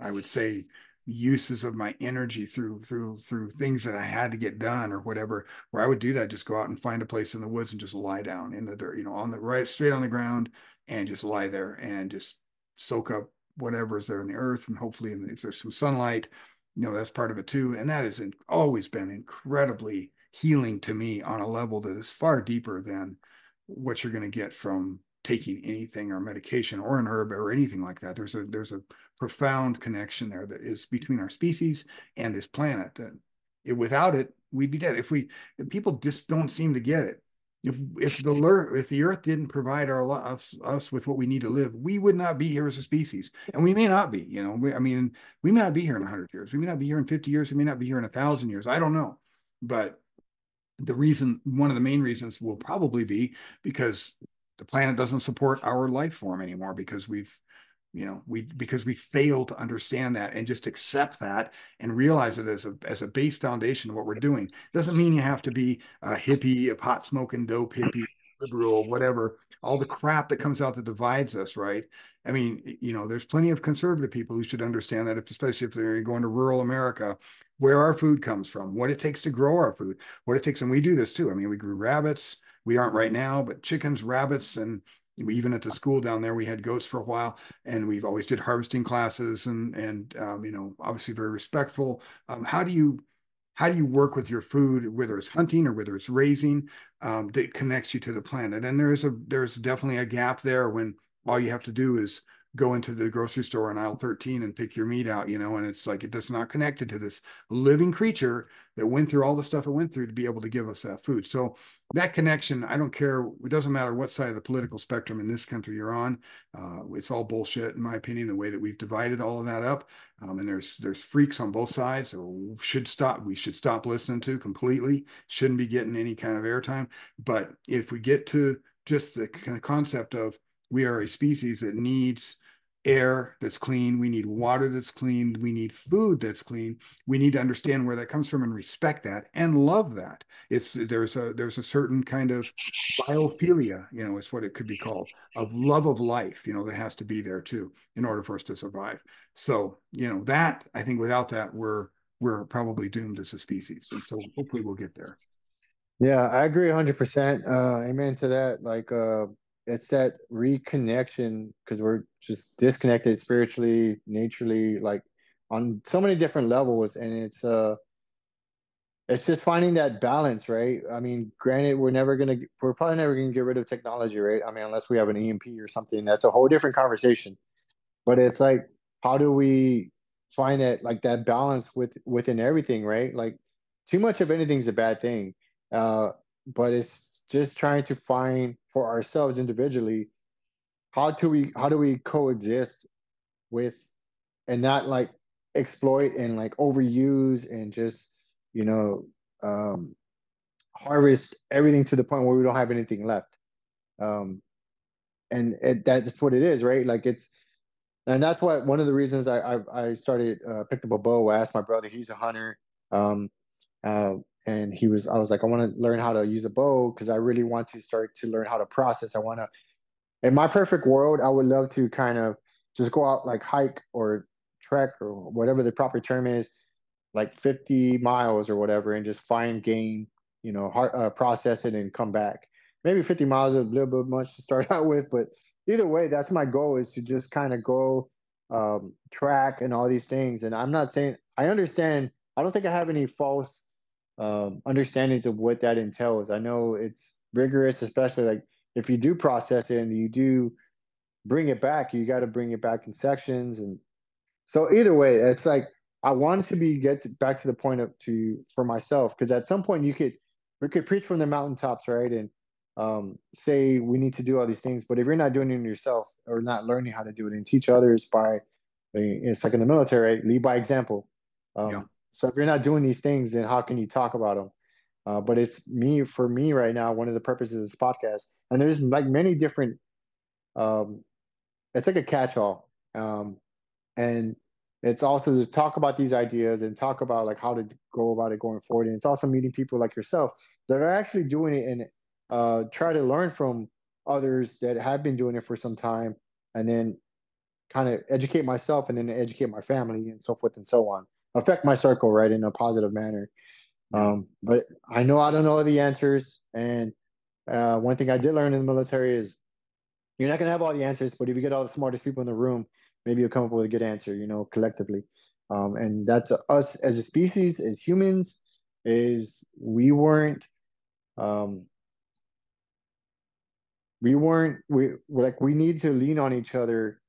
I would say uses of my energy through things that I had to get done or whatever, where I would do that, just go out and find a place in the woods and just lie down in the dirt, on the right, straight on the ground and just lie there and just soak up whatever is there in the earth. And hopefully, if there's some sunlight, that's part of it too. And that has always been incredibly healing to me on a level that is far deeper than what you're going to get from taking anything or medication or an herb or anything like that. There's a profound connection there that is between our species and this planet that without it, we'd be dead. If people just don't seem to get it. If the earth didn't provide us with what we need to live, we would not be here as a species. And we may not be, we may not be here in 100 years. We may not be here in 50 years. We may not be here in 1,000 years. I don't know. But one of the main reasons will probably be because the planet doesn't support our life form anymore because we fail to understand that and just accept that and realize it as a base foundation of what we're doing. Doesn't mean you have to be a hippie, a pot smoking dope hippie, liberal, whatever, all the crap that comes out that divides us, right? I mean, there's plenty of conservative people who should understand that, especially if they're going to rural America, where our food comes from, what it takes to grow our food, what it takes, and we do this too. I mean, we grew rabbits. We aren't right now, but chickens, rabbits, and even at the school down there, we had goats for a while, and we've always did harvesting classes, and obviously very respectful. How do you work with your food, whether it's hunting or whether it's raising, that connects you to the planet? And there's definitely a gap there when all you have to do is go into the grocery store on aisle 13 and pick your meat out, and it's like it does not connected to this living creature that went through all the stuff it went through to be able to give us that food. So that connection, I don't care. It doesn't matter what side of the political spectrum in this country you're on. It's all bullshit, in my opinion, the way that we've divided all of that up. And there's freaks on both sides that we should stop listening to completely. Shouldn't be getting any kind of airtime. But if we get to just the kind of concept of we are a species that needs air that's clean. We need water that's clean. We need food that's clean. We need to understand where that comes from and respect that and love that. There's a certain kind of biophilia, it's what it could be called, of love of life, that has to be there too in order for us to survive. So, that I think without that, we're probably doomed as a species. And so hopefully we'll get there. Yeah, I agree 100%. Amen to that. Like, it's that reconnection because we're just disconnected spiritually, naturally, like on so many different levels. And it's it's just finding that balance, right? I mean, granted, we're probably never gonna get rid of technology, right? I mean, unless we have an EMP or something, that's a whole different conversation. But it's like, how do we find that like that balance within everything, right? Like, too much of anything's a bad thing. Uh, but it's just trying to find for ourselves individually how do we coexist with and not like exploit and like overuse and just you know um harvest everything to the point where we don't have anything left. Um, that's what it is, right? Like it's, and that's why one of the reasons I started picked up a bow. I asked my brother, he's a hunter, um, uh, and I was like, I want to learn how to use a bow because I really want to start to learn how to process. I want to in my perfect world, I would love to kind of just go out like hike or trek or whatever the proper term is, like 50 miles or whatever, and just find game, process it and come back. Maybe 50 miles is a little bit much to start out with, but either way, that's my goal is to just kind of go track and all these things. And I'm not saying I understand. I don't think I have any false understandings of what that entails. I know it's rigorous, especially like if you do process it and you do bring it back, you got to bring it back in sections. And so either way, it's like I wanted to back to the point of to for myself because at some point we could preach from the mountaintops, right? And say we need to do all these things, but if you're not doing it yourself or not learning how to do it and teach others by, it's like in the military, right? Lead by example. Yeah. So if you're not doing these things, then how can you talk about them? But it's me for me right now. One of the purposes of this podcast, and there's like many different. Um, it's like a catch-all, and it's also to talk about these ideas and talk about like how to go about it going forward. And it's also meeting people like yourself that are actually doing it and try to learn from others that have been doing it for some time, and then kind of educate myself and then educate my family and so forth and so on. Affect my circle right in a positive manner. Yeah. But I know I don't know the answers. And one thing I did learn in the military is you're not going to have all the answers, but if you get all the smartest people in the room, maybe you'll come up with a good answer, collectively. And that's us as a species, as humans, is um, we need to lean on each other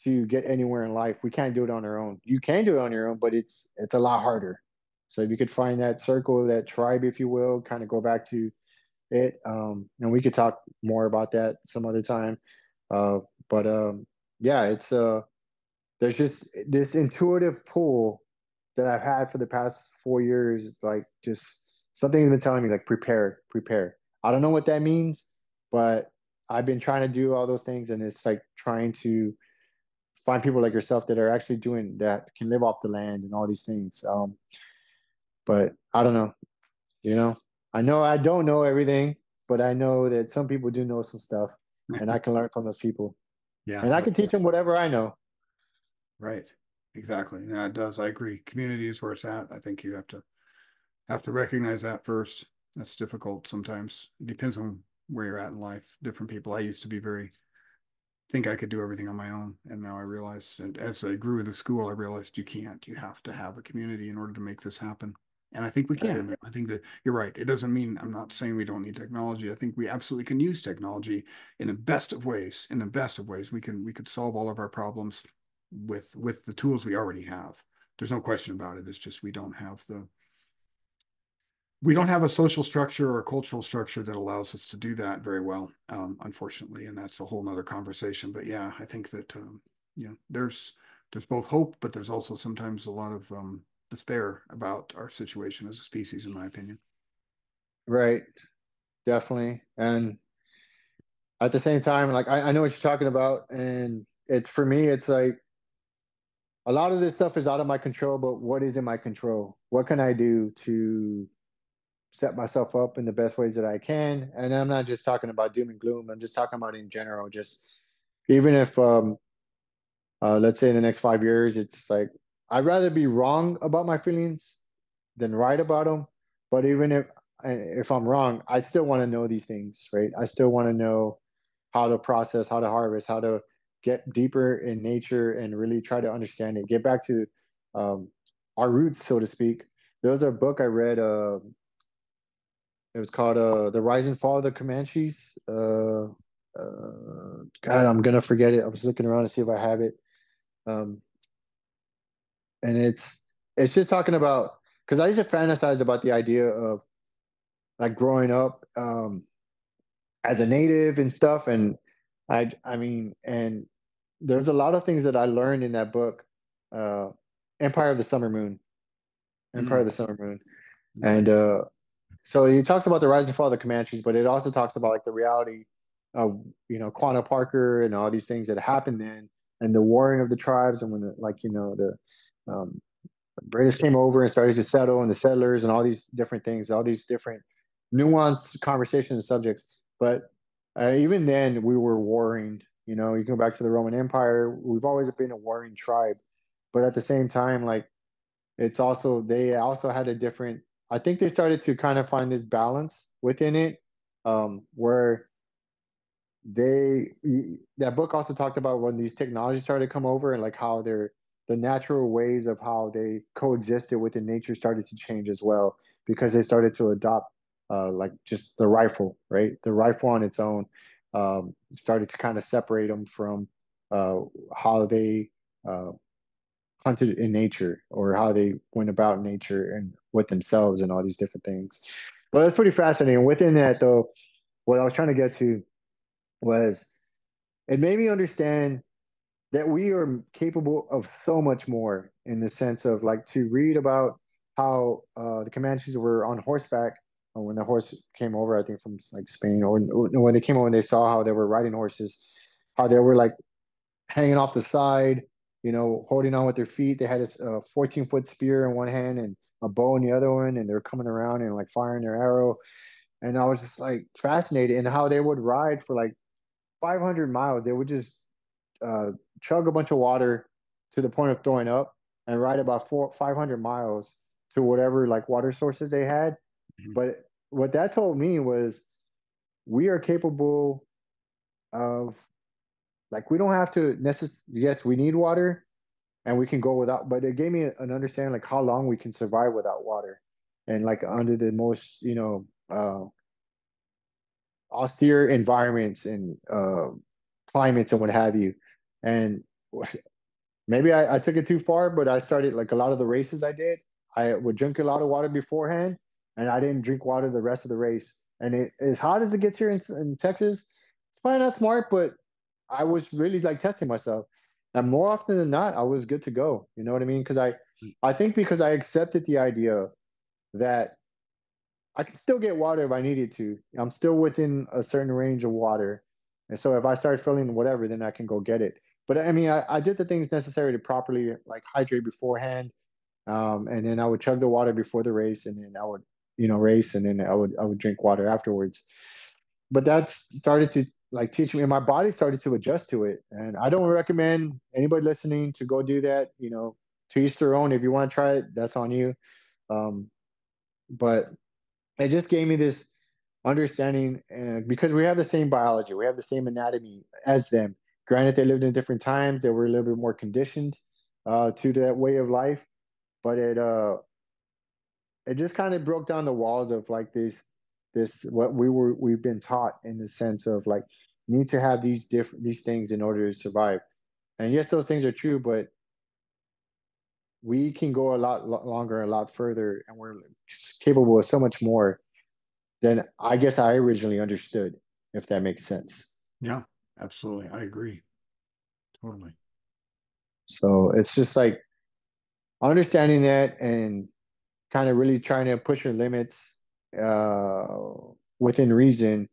to get anywhere in life. We can't do it on our own. You can do it on your own, but it's a lot harder. So if you could find that circle, that tribe, if you will, kind of go back to it. And we could talk more about that some other time. Uh, but yeah, there's just this intuitive pull that I've had for the past 4 years, like just something's been telling me like prepare, prepare. I don't know what that means, but I've been trying to do all those things, and it's like trying to find people like yourself that are actually doing that, can live off the land and all these things. But I don't know. You know, I know I don't know everything, but I know that some people do know some stuff, and I can learn from those people, Yeah. and I That's can teach them whatever I know. right. Exactly. Yeah, it does. I agree. Community is where it's at. I think you have to recognize that first. That's difficult sometimes. It depends on where you're at in life. Different people. I used to be very think I could do everything on my own, and now I realize, and as I grew in the school, I realized you can't. You have to have a community in order to make this happen. And I think we Right. can. I think that you're right. It doesn't mean I'm not saying we don't need technology. I think we absolutely can use technology in the best of ways. In the best of ways, we could solve all of our problems with the tools we already have. There's no question about it. It's just we don't have a social structure or a cultural structure that allows us to do that very well, unfortunately, and that's a whole nother conversation. But yeah, I think that there's both hope, but there's also sometimes a lot of despair about our situation as a species, in my opinion. Right. Definitely. And at the same time, like I know what you're talking about, and it's for me, it's like a lot of this stuff is out of my control, but what is in my control? What can I do to set myself up in the best ways that I can? And I'm not just talking about doom and gloom. I'm just talking about in general. Just even if let's say in the next 5 years, it's like I'd rather be wrong about my feelings than right about them. But even if I'm wrong, I still want to know these things, right? I still want to know how to process, how to harvest, how to get deeper in nature and really try to understand it. Get back to um, our roots, so to speak. there was a book I read. It was called The Rise and Fall of the Comanches. God, I'm gonna forget it. I was looking around to see if I have it. Um, and it's just talking about because I used to fantasize about the idea of like growing up as a native and stuff, and I mean, and there's a lot of things that I learned in that book, uh, Empire of the Summer Moon, Empire of Mm, the Summer Moon, okay. and so he talks about the rise and fall of the Comanches, but it also talks about like the reality of Quanah Parker and all these things that happened then, and the warring of the tribes, and when the um, British came over and started to settle, and the settlers, and all these different things, all these different nuanced conversations and subjects. But even then, we were warring. You go back to the Roman Empire. We've always been a warring tribe, but at the same time, like they also had a different. I think they started to kind of find this balance within it, where they that book also talked about when these technologies started to come over and like how the natural ways of how they coexisted within nature started to change as well because they started to adopt like just the rifle, right? The rifle on its own started to kind of separate them from uh, how they uh, hunted in nature or how they went about nature and with themselves and all these different things. But it's pretty fascinating. Within that, though, what I was trying to get to was it made me understand that we are capable of so much more in the sense of like to read about how the Comanches were on horseback when the horse came over, I think from like Spain, or when they came over and they saw how they were riding horses, how they were like hanging off the side, holding on with their feet. They had a 14-foot spear in one hand and a bow in the other one, and they were coming around and like firing their arrow. And I was just like fascinated in how they would ride for like 500 miles. They would just uh, chug a bunch of water to the point of throwing up and ride about 500 miles to whatever like water sources they had. Mhm. But what that told me was we are capable of like we don't have to necessarily. Yes, we need water and we can go without. But it gave me an understanding like how long we can survive without water, and like under the most austere environments and climates and what have you. And maybe I took it too far, but I started like a lot of the races I did. I would drink a lot of water beforehand, and I didn't drink water the rest of the race. And as hot as it gets here in Texas, it's probably not smart, but I was really like testing myself. And more often than not, I was good to go. You know what I mean? I think because I accepted the idea that I can still get water if I needed to. I'm still within a certain range of water. And so if I start feeling whatever, then I can go get it. But I mean, I did the things necessary to properly like hydrate beforehand. And then I would chug the water before the race and then I would, race and then I would drink water afterwards. But that's started to like teach me and my body started to adjust to it. And I don't recommend anybody listening to go do that, to each their own. If you want to try it, that's on you. Um, but it just gave me this understanding because we have the same biology, we have the same anatomy as them. Granted, they lived in different times, they were a little bit more conditioned to that way of life, but it just kind of broke down the walls of like this what we've been taught in the sense of like need to have these things in order to survive. And yes, those things are true, but we can go a lot longer, a lot further, and we're capable of so much more than I guess I originally understood, if that makes sense. Yeah, absolutely. I agree. Totally. So it's just like understanding that and kind of really trying to push your limits uh, within reason.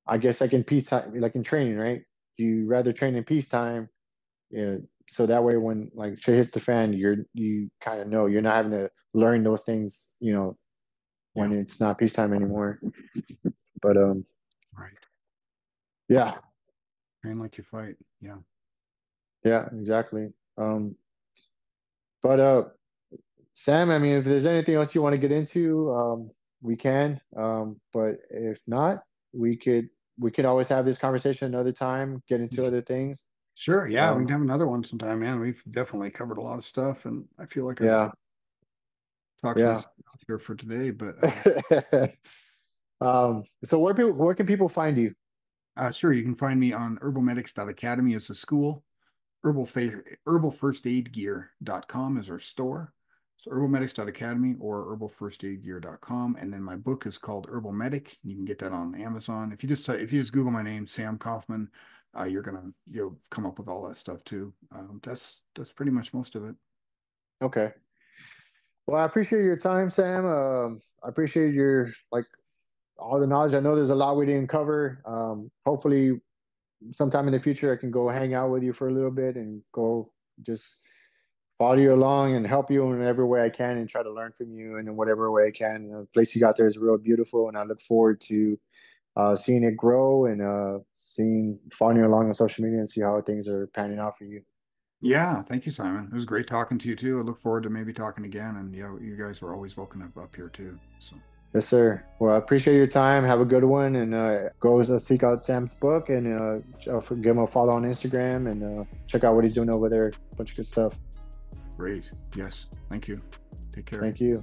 I guess like in peacetime, like in training, right? You rather train in peacetime, yeah. So that way, when like shit hits the fan, you kind of know you're not having to learn those things, when Yeah. it's not peacetime anymore. But Right. yeah, Train like you fight. Yeah. yeah, exactly. But Sam, I mean, if there's anything else you want to get into, we can. But if not, we could we could always have this conversation another time, get into other things. Sure. Yeah, we can Um, have another one sometime, man. We've definitely covered a lot of stuff, and I feel like I've yeah, talk to Yeah. this here for today, but So where can people find you? sure, you can find me on herbalmedics.academy as a school. Herbalfirstaidgear.com is our store. So herbalmedics.academy or herbalfirstaidgear.com. And then my book is called Herbal Medic. You can get that on Amazon. If you just Google my name, Sam Coffman, you'll come up with all that stuff too. That's pretty much most of it. Okay. Well, I appreciate your time, Sam. I appreciate your like all the knowledge. I know there's a lot we didn't cover. Hopefully, sometime in the future, I can go hang out with you for a little bit and go just follow you along and help you in every way I can and try to learn from you in whatever way I can. The place you got there is real beautiful, and I look forward to seeing it grow and seeing following you along on social media and see how things are panning out for you. Yeah, thank you, Simon. It was great talking to you too. I look forward to maybe talking again. And yeah, you guys were always welcome up here too. So Yes, sir. Well, I appreciate your time. Have a good one, and go seek out Sam's book and give him a follow on Instagram and check out what he's doing over there. Bunch of good stuff. great. Yes. Thank you. Take care. Thank you.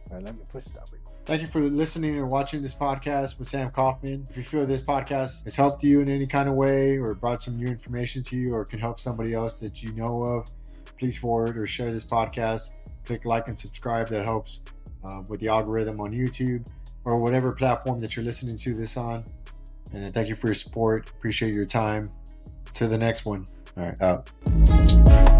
All right, let me push stop. Thank you for listening and watching this podcast with Sam Coffman. If you feel this podcast has helped you in any kind of way or brought some new information to you or can help somebody else that you know of, please forward or share this podcast. Click like and subscribe. That helps with the algorithm on YouTube or whatever platform that you're listening to this on. And thank you for your support. Appreciate your time. To the next one. All right, out.